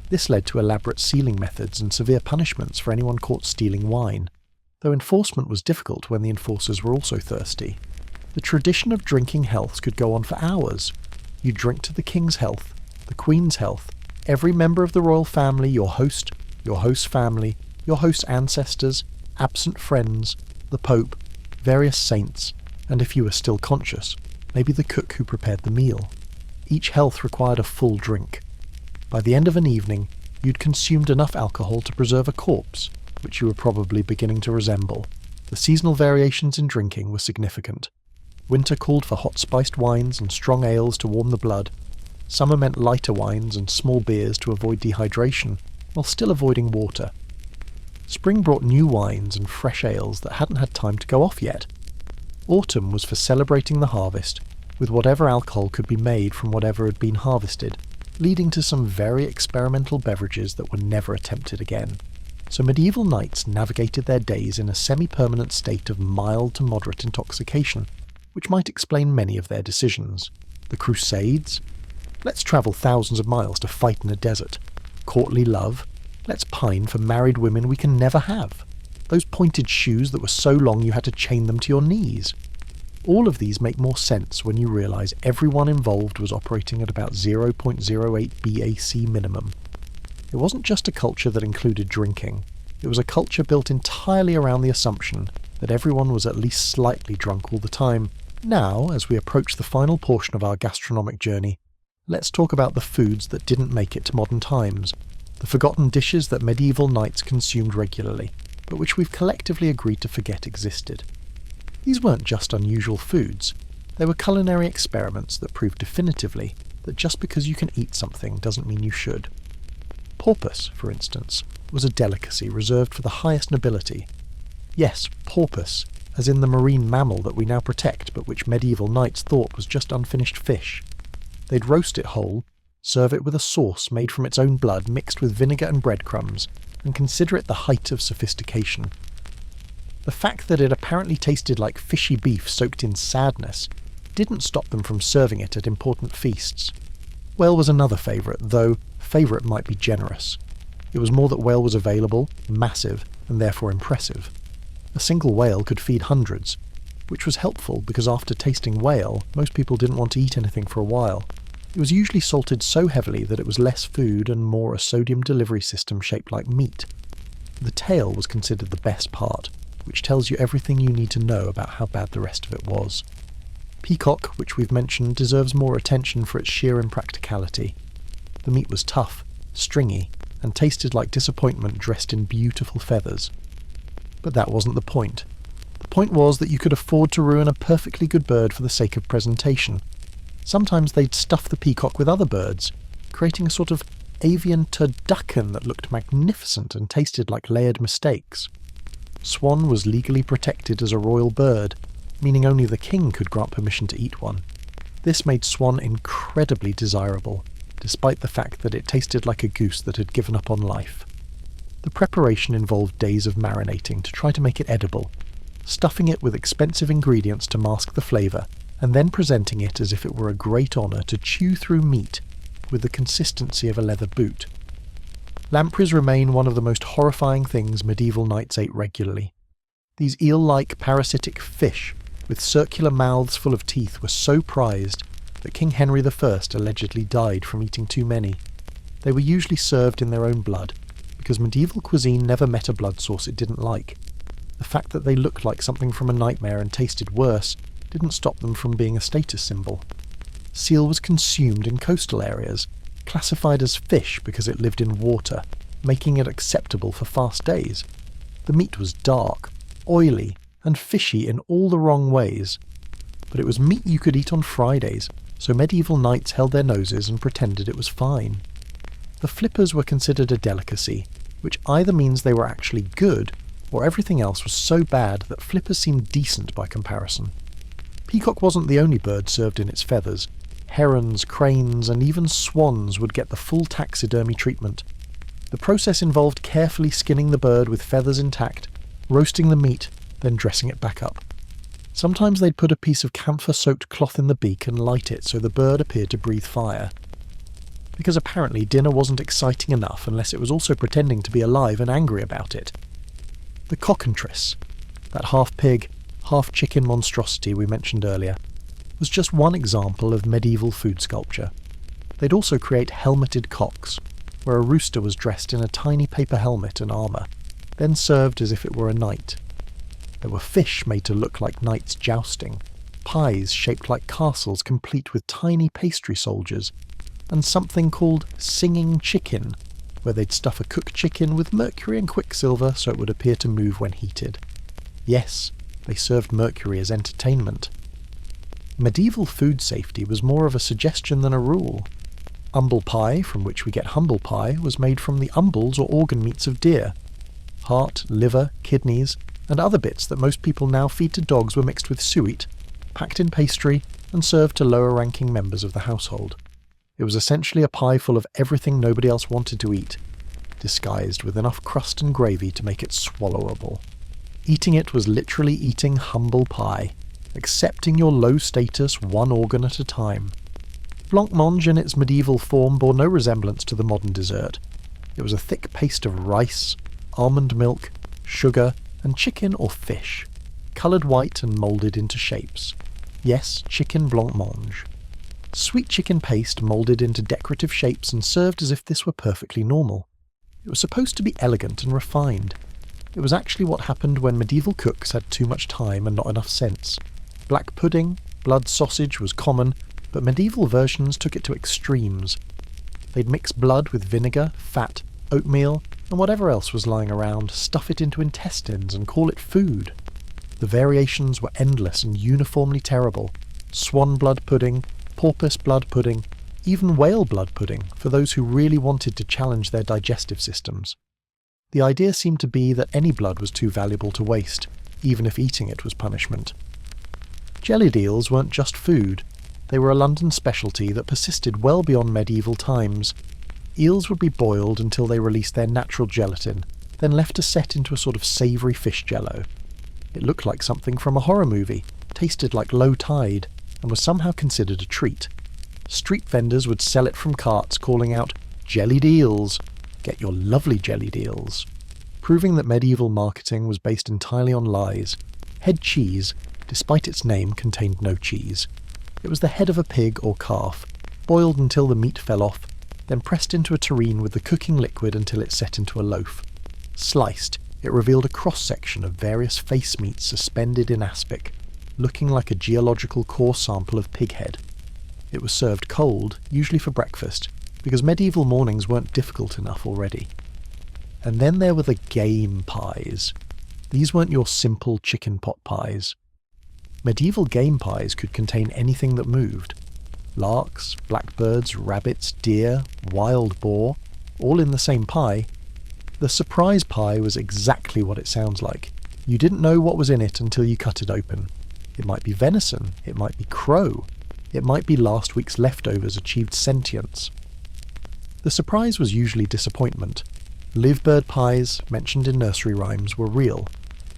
This led to elaborate sealing methods and severe punishments for anyone caught stealing wine, though enforcement was difficult when the enforcers were also thirsty. The tradition of drinking healths could go on for hours. You drink to the king's health, the queen's health, every member of the royal family, your host's family, your host's ancestors, absent friends, the pope, various saints, and if you were still conscious, maybe the cook who prepared the meal. Each health required a full drink. By the end of an evening, you'd consumed enough alcohol to preserve a corpse, which you were probably beginning to resemble. The seasonal variations in drinking were significant. Winter called for hot-spiced wines and strong ales to warm the blood. Summer meant lighter wines and small beers to avoid dehydration, while still avoiding water. Spring brought new wines and fresh ales that hadn't had time to go off yet. Autumn was for celebrating the harvest, with whatever alcohol could be made from whatever had been harvested, leading to some very experimental beverages that were never attempted again. So medieval knights navigated their days in a semi-permanent state of mild to moderate intoxication, which might explain many of their decisions. The Crusades? Let's travel thousands of miles to fight in a desert. Courtly love? Let's pine for married women we can never have. Those pointed shoes that were so long you had to chain them to your knees. All of these make more sense when you realise everyone involved was operating at about 0.08 BAC minimum. It wasn't just a culture that included drinking. It was a culture built entirely around the assumption that everyone was at least slightly drunk all the time. Now, as we approach the final portion of our gastronomic journey, let's talk about the foods that didn't make it to modern times, the forgotten dishes that medieval knights consumed regularly, but which we've collectively agreed to forget existed. These weren't just unusual foods, they were culinary experiments that proved definitively that just because you can eat something doesn't mean you should. Porpoise, for instance, was a delicacy reserved for the highest nobility. Yes, porpoise, as in the marine mammal that we now protect but which medieval knights thought was just unfinished fish. They'd roast it whole, serve it with a sauce made from its own blood mixed with vinegar and breadcrumbs, and consider it the height of sophistication. The fact that it apparently tasted like fishy beef soaked in sadness didn't stop them from serving it at important feasts. Whale was another favourite, though favourite might be generous. It was more that whale was available, massive, and therefore impressive. A single whale could feed hundreds, which was helpful because after tasting whale, most people didn't want to eat anything for a while. It was usually salted so heavily that it was less food and more a sodium delivery system shaped like meat. The tail was considered the best part, which tells you everything you need to know about how bad the rest of it was. Peacock, which we've mentioned, deserves more attention for its sheer impracticality. The meat was tough, stringy, and tasted like disappointment dressed in beautiful feathers. But that wasn't the point. The point was that you could afford to ruin a perfectly good bird for the sake of presentation. Sometimes they'd stuff the peacock with other birds, creating a sort of avian turducken that looked magnificent and tasted like layered mistakes. Swan was legally protected as a royal bird, meaning only the king could grant permission to eat one. This made swan incredibly desirable, despite the fact that it tasted like a goose that had given up on life. The preparation involved days of marinating to try to make it edible, stuffing it with expensive ingredients to mask the flavour, and then presenting it as if it were a great honour to chew through meat with the consistency of a leather boot. Lampreys remain one of the most horrifying things medieval knights ate regularly. These eel-like parasitic fish with circular mouths full of teeth were so prized that King Henry I allegedly died from eating too many. They were usually served in their own blood, because medieval cuisine never met a blood source it didn't like. The fact that they looked like something from a nightmare and tasted worse didn't stop them from being a status symbol. Seal was consumed in coastal areas, classified as fish because it lived in water, making it acceptable for fast days. The meat was dark, oily, and fishy in all the wrong ways. But it was meat you could eat on Fridays, so medieval knights held their noses and pretended it was fine. The flippers were considered a delicacy, which either means they were actually good, or everything else was so bad that flippers seemed decent by comparison. Peacock wasn't the only bird served in its feathers. Herons, cranes, and even swans would get the full taxidermy treatment. The process involved carefully skinning the bird with feathers intact, roasting the meat, then dressing it back up. Sometimes they'd put a piece of camphor-soaked cloth in the beak and light it so the bird appeared to breathe fire. Because apparently dinner wasn't exciting enough unless it was also pretending to be alive and angry about it. The cockentrice, that half-pig, half-chicken monstrosity we mentioned earlier, was just one example of medieval food sculpture. They'd also create helmeted cocks, where a rooster was dressed in a tiny paper helmet and armour, then served as if it were a knight. There were fish made to look like knights jousting, pies shaped like castles complete with tiny pastry soldiers, and something called singing chicken, where they'd stuff a cooked chicken with mercury and quicksilver so it would appear to move when heated. Yes, they served mercury as entertainment. Medieval food safety was more of a suggestion than a rule. Umble pie, from which we get humble pie, was made from the umbles or organ meats of deer. Heart, liver, kidneys, and other bits that most people now feed to dogs were mixed with suet, packed in pastry, and served to lower-ranking members of the household. It was essentially a pie full of everything nobody else wanted to eat, disguised with enough crust and gravy to make it swallowable. Eating it was literally eating humble pie, accepting your low status one organ at a time. Blancmange in its medieval form bore no resemblance to the modern dessert. It was a thick paste of rice, almond milk, sugar, and chicken or fish, coloured white and moulded into shapes. Yes, chicken blancmange. Sweet chicken paste moulded into decorative shapes and served as if this were perfectly normal. It was supposed to be elegant and refined. It was actually what happened when medieval cooks had too much time and not enough sense. Black pudding, blood sausage was common, but medieval versions took it to extremes. They'd mix blood with vinegar, fat, oatmeal, and whatever else was lying around, stuff it into intestines and call it food. The variations were endless and uniformly terrible. Swan blood pudding, porpoise blood pudding, even whale blood pudding for those who really wanted to challenge their digestive systems. The idea seemed to be that any blood was too valuable to waste, even if eating it was punishment. Jellied eels weren't just food. They were a London specialty that persisted well beyond medieval times. Eels would be boiled until they released their natural gelatin, then left to set into a sort of savoury fish jello. It looked like something from a horror movie, tasted like low tide, and was somehow considered a treat. Street vendors would sell it from carts, calling out, "Jellied eels! Get your lovely jellied eels!" Proving that medieval marketing was based entirely on lies. Head cheese, despite its name, contained no cheese. It was the head of a pig or calf, boiled until the meat fell off, then pressed into a tureen with the cooking liquid until it set into a loaf. Sliced, it revealed a cross-section of various face meats suspended in aspic, looking like a geological core sample of pig head. It was served cold, usually for breakfast, because medieval mornings weren't difficult enough already. And then there were the game pies. These weren't your simple chicken pot pies. Medieval game pies could contain anything that moved. Larks, blackbirds, rabbits, deer, wild boar, all in the same pie. The surprise pie was exactly what it sounds like. You didn't know what was in it until you cut it open. It might be venison, it might be crow, it might be last week's leftovers achieved sentience. The surprise was usually disappointment. Live bird pies, mentioned in nursery rhymes, were real.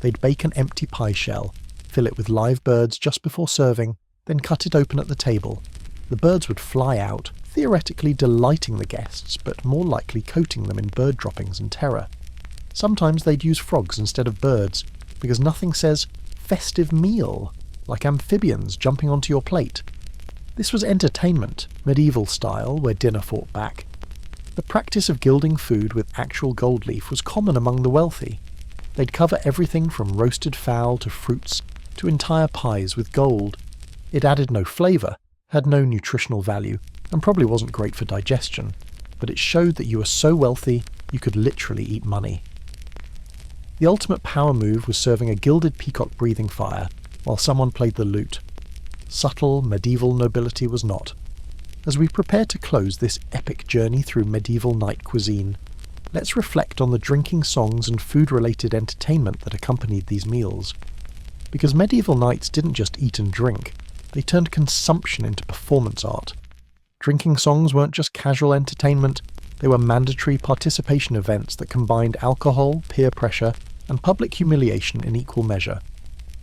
They'd bake an empty pie shell, fill it with live birds just before serving, then cut it open at the table. The birds would fly out, theoretically delighting the guests, but more likely coating them in bird droppings and terror. Sometimes they'd use frogs instead of birds, because nothing says festive meal like amphibians jumping onto your plate. This was entertainment, medieval style, where dinner fought back. The practice of gilding food with actual gold leaf was common among the wealthy. They'd cover everything from roasted fowl to fruits to entire pies with gold. It added no flavour, had no nutritional value, and probably wasn't great for digestion, but it showed that you were so wealthy you could literally eat money. The ultimate power move was serving a gilded peacock breathing fire while someone played the lute. Subtle medieval nobility was not. As we prepare to close this epic journey through medieval night cuisine, let's reflect on the drinking songs and food-related entertainment that accompanied these meals. Because medieval knights didn't just eat and drink, they turned consumption into performance art. Drinking songs weren't just casual entertainment, they were mandatory participation events that combined alcohol, peer pressure, and public humiliation in equal measure.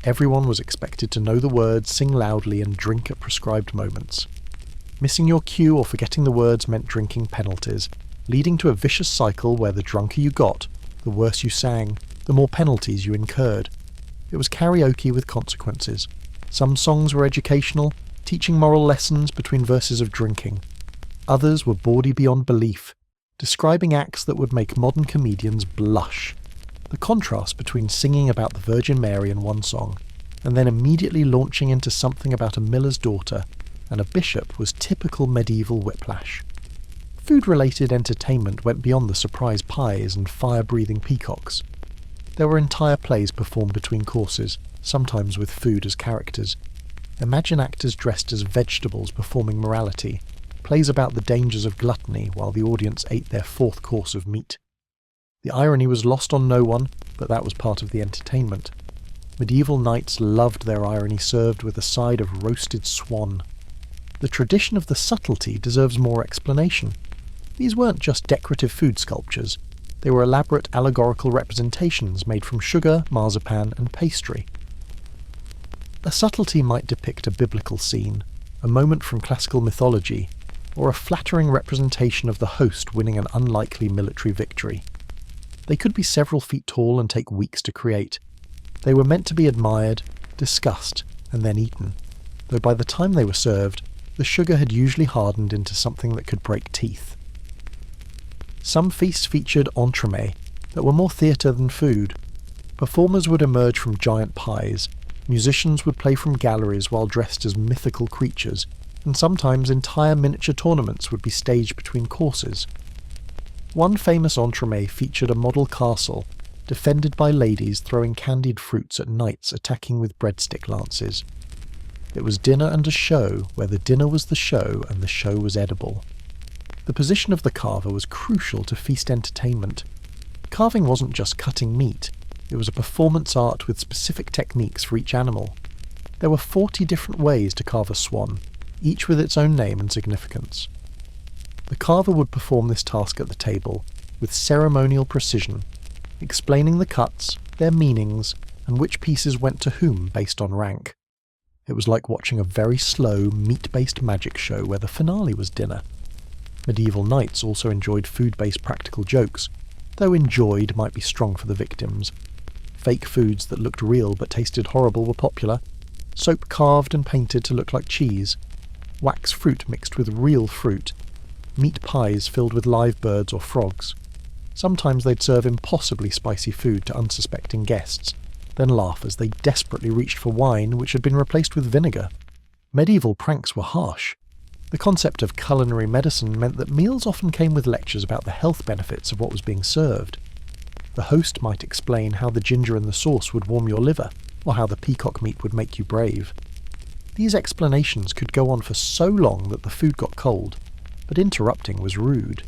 Everyone was expected to know the words, sing loudly, and drink at prescribed moments. Missing your cue or forgetting the words meant drinking penalties, leading to a vicious cycle where the drunker you got, the worse you sang, the more penalties you incurred. It was karaoke with consequences. Some songs were educational, teaching moral lessons between verses of drinking. Others were bawdy beyond belief, describing acts that would make modern comedians blush. The contrast between singing about the Virgin Mary in one song, and then immediately launching into something about a miller's daughter and a bishop was typical medieval whiplash. Food-related entertainment went beyond the surprise pies and fire-breathing peacocks. There were entire plays performed between courses, sometimes with food as characters. Imagine actors dressed as vegetables performing morality, plays about the dangers of gluttony while the audience ate their fourth course of meat. The irony was lost on no one, but that was part of the entertainment. Medieval knights loved their irony served with a side of roasted swan. The tradition of the subtlety deserves more explanation. These weren't just decorative food sculptures, they were elaborate allegorical representations made from sugar, marzipan, and pastry. A subtlety might depict a biblical scene, a moment from classical mythology, or a flattering representation of the host winning an unlikely military victory. They could be several feet tall and take weeks to create. They were meant to be admired, discussed, and then eaten, though by the time they were served, the sugar had usually hardened into something that could break teeth. Some feasts featured entremets that were more theatre than food. Performers would emerge from giant pies, musicians would play from galleries while dressed as mythical creatures, and sometimes entire miniature tournaments would be staged between courses. One famous entremet featured a model castle, defended by ladies throwing candied fruits at knights attacking with breadstick lances. It was dinner and a show, where the dinner was the show and the show was edible. The position of the carver was crucial to feast entertainment. Carving wasn't just cutting meat, it was a performance art with specific techniques for each animal. There were 40 different ways to carve a swan, each with its own name and significance. The carver would perform this task at the table, with ceremonial precision, explaining the cuts, their meanings, and which pieces went to whom based on rank. It was like watching a very slow, meat-based magic show where the finale was dinner. Medieval knights also enjoyed food-based practical jokes, though enjoyed might be strong for the victims. Fake foods that looked real but tasted horrible were popular. Soap carved and painted to look like cheese. Wax fruit mixed with real fruit. Meat pies filled with live birds or frogs. Sometimes they'd serve impossibly spicy food to unsuspecting guests, then laugh as they desperately reached for wine which had been replaced with vinegar. Medieval pranks were harsh. The concept of culinary medicine meant that meals often came with lectures about the health benefits of what was being served. The host might explain how the ginger in the sauce would warm your liver, or how the peacock meat would make you brave. These explanations could go on for so long that the food got cold, but interrupting was rude.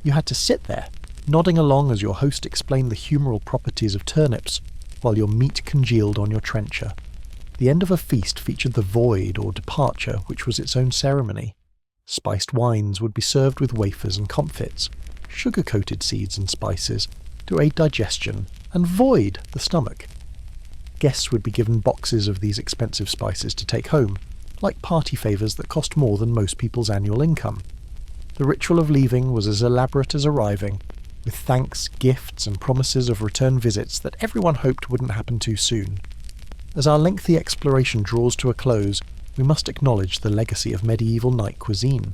You had to sit there, nodding along as your host explained the humoral properties of turnips, while your meat congealed on your trencher. The end of a feast featured the void or departure, which was its own ceremony. Spiced wines would be served with wafers and comfits, sugar-coated seeds and spices, to aid digestion, and void the stomach. Guests would be given boxes of these expensive spices to take home, like party favours that cost more than most people's annual income. The ritual of leaving was as elaborate as arriving, with thanks, gifts, and promises of return visits that everyone hoped wouldn't happen too soon. As our lengthy exploration draws to a close, we must acknowledge the legacy of medieval knight cuisine.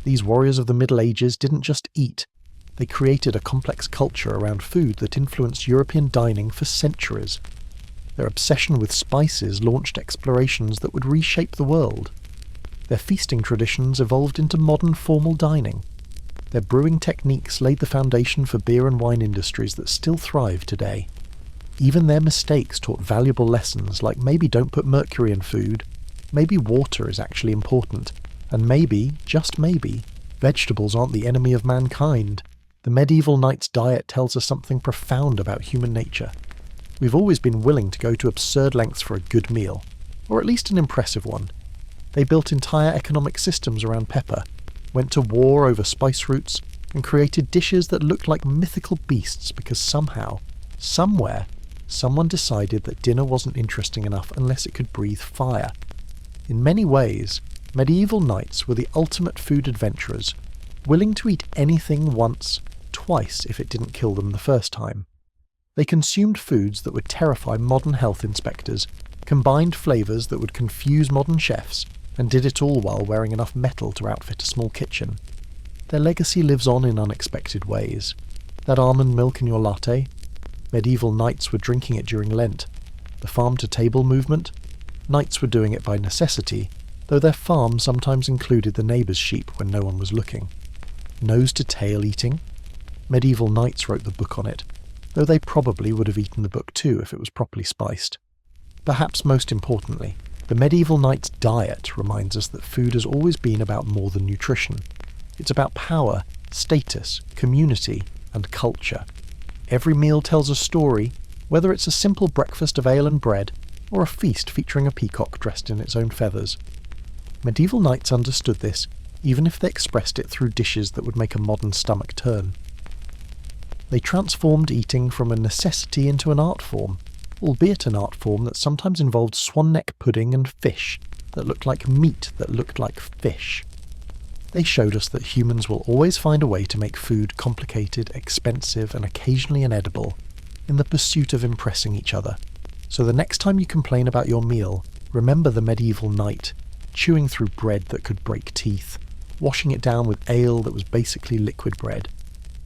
These warriors of the Middle Ages didn't just eat, they created a complex culture around food that influenced European dining for centuries. Their obsession with spices launched explorations that would reshape the world. Their feasting traditions evolved into modern formal dining. Their brewing techniques laid the foundation for beer and wine industries that still thrive today. Even their mistakes taught valuable lessons like maybe don't put mercury in food, maybe water is actually important, and maybe, just maybe, vegetables aren't the enemy of mankind. The medieval knight's diet tells us something profound about human nature. We've always been willing to go to absurd lengths for a good meal, or at least an impressive one. They built entire economic systems around pepper, went to war over spice routes, and created dishes that looked like mythical beasts because somehow, somewhere, someone decided that dinner wasn't interesting enough unless it could breathe fire. In many ways, medieval knights were the ultimate food adventurers, willing to eat anything once, twice if it didn't kill them the first time. They consumed foods that would terrify modern health inspectors, combined flavours that would confuse modern chefs, and did it all while wearing enough metal to outfit a small kitchen. Their legacy lives on in unexpected ways. That almond milk in your latte? Medieval knights were drinking it during Lent. The farm-to-table movement? Knights were doing it by necessity, though their farm sometimes included the neighbour's sheep when no one was looking. Nose-to-tail eating? Medieval knights wrote the book on it, though they probably would have eaten the book too if it was properly spiced. Perhaps most importantly, the medieval knight's diet reminds us that food has always been about more than nutrition. It's about power, status, community, and culture. Every meal tells a story, whether it's a simple breakfast of ale and bread, or a feast featuring a peacock dressed in its own feathers. Medieval knights understood this, even if they expressed it through dishes that would make a modern stomach turn. They transformed eating from a necessity into an art form, albeit an art form that sometimes involved swan neck pudding and fish that looked like meat that looked like fish. They showed us that humans will always find a way to make food complicated, expensive, and occasionally inedible, in the pursuit of impressing each other. So the next time you complain about your meal, remember the medieval knight, chewing through bread that could break teeth, washing it down with ale that was basically liquid bread,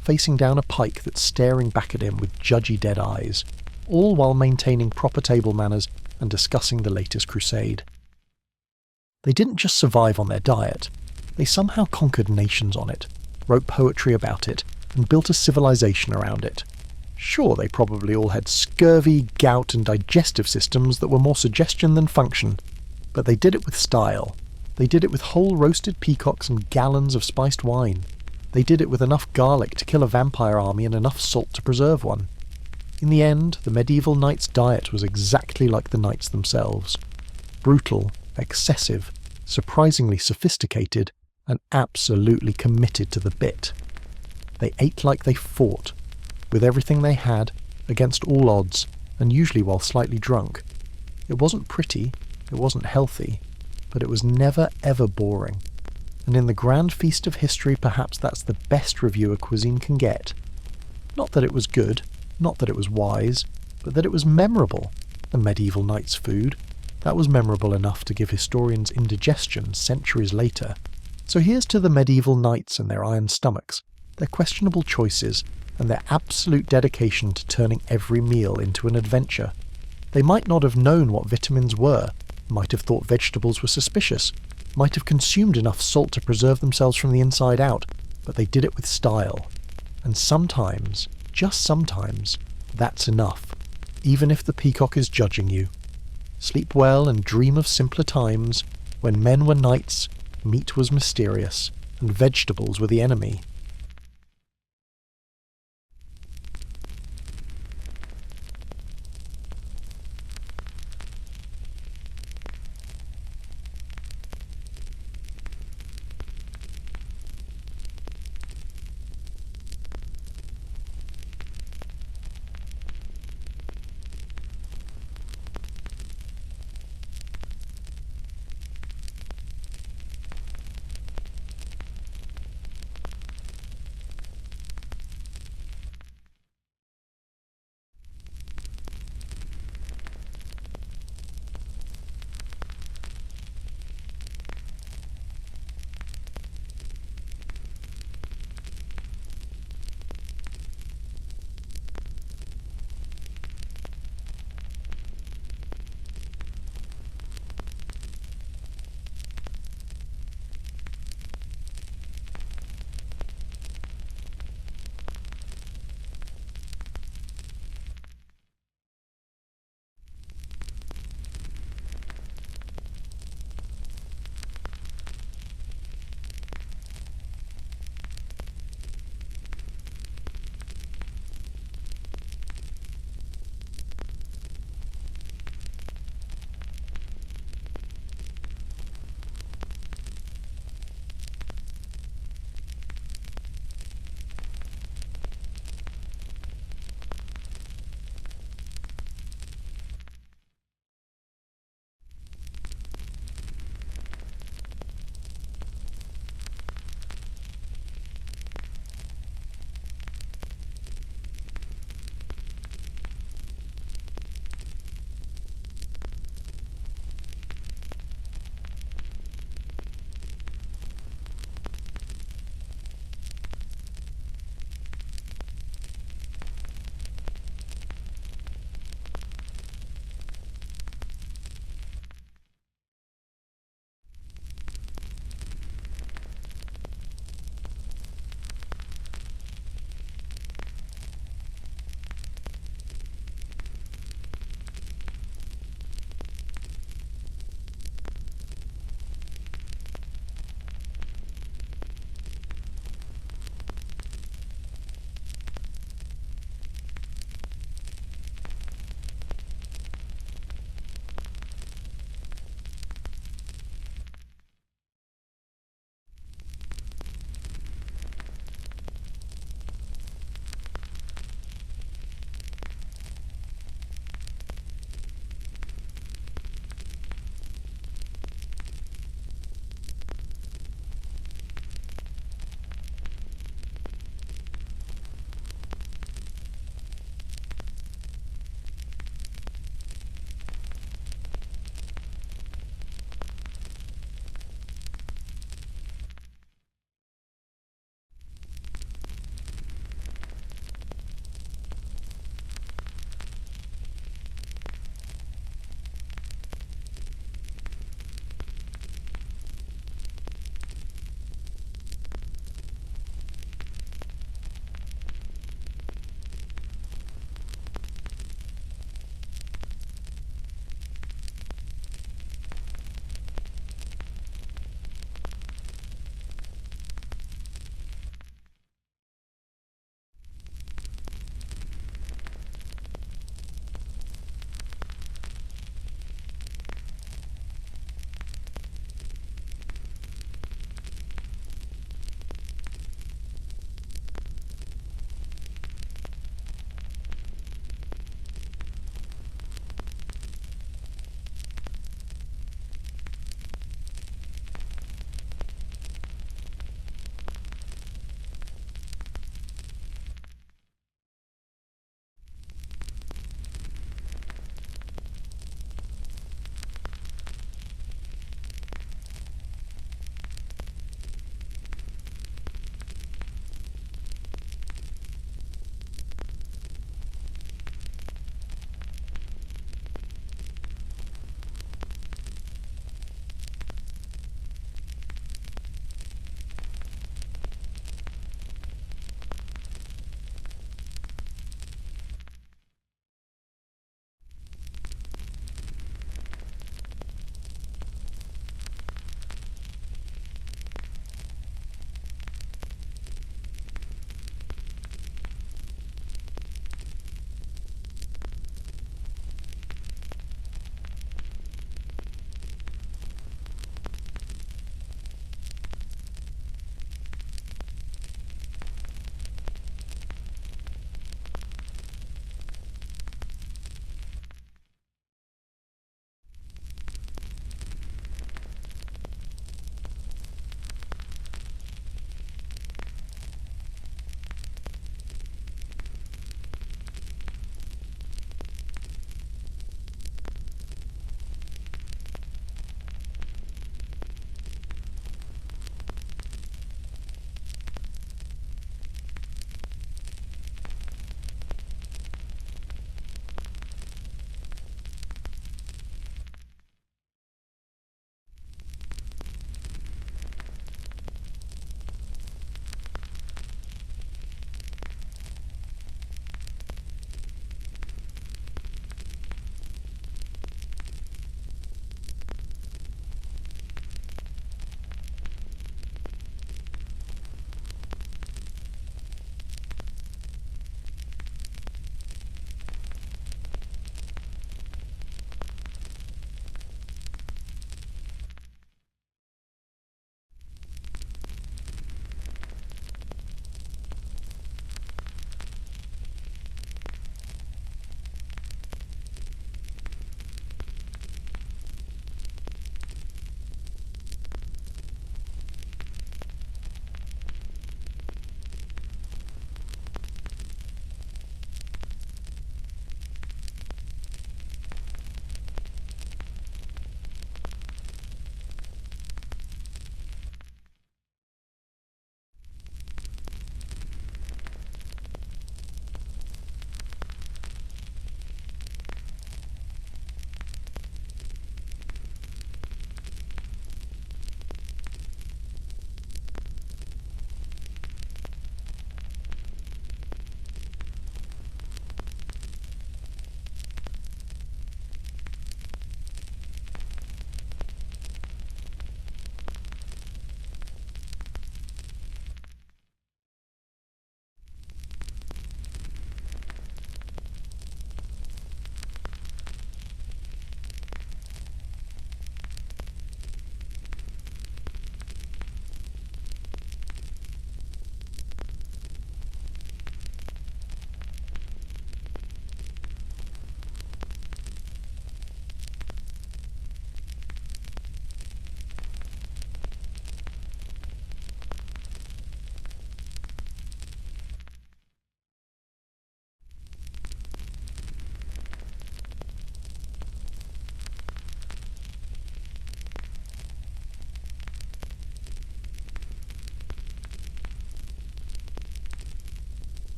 facing down a pike that's staring back at him with judgy dead eyes, all while maintaining proper table manners and discussing the latest crusade. They didn't just survive on their diet, they somehow conquered nations on it, wrote poetry about it, and built a civilization around it. Sure, they probably all had scurvy, gout, and digestive systems that were more suggestion than function, but they did it with style. They did it with whole roasted peacocks and gallons of spiced wine. They did it with enough garlic to kill a vampire army and enough salt to preserve one. In the end, the medieval knight's diet was exactly like the knights themselves. Brutal, excessive, surprisingly sophisticated, and absolutely committed to the bit. They ate like they fought, with everything they had, against all odds, and usually while slightly drunk. It wasn't pretty, it wasn't healthy, but it was never ever boring. And in the grand feast of history, perhaps that's the best review a cuisine can get. Not that it was good, not that it was wise, but that it was memorable. The medieval knight's food. That was memorable enough to give historians indigestion centuries later. So here's to the medieval knights and their iron stomachs, their questionable choices, and their absolute dedication to turning every meal into an adventure. They might not have known what vitamins were, might have thought vegetables were suspicious, might have consumed enough salt to preserve themselves from the inside out, but they did it with style. And sometimes, just sometimes, that's enough, even if the peacock is judging you. Sleep well and dream of simpler times, when men were knights, meat was mysterious, and vegetables were the enemy.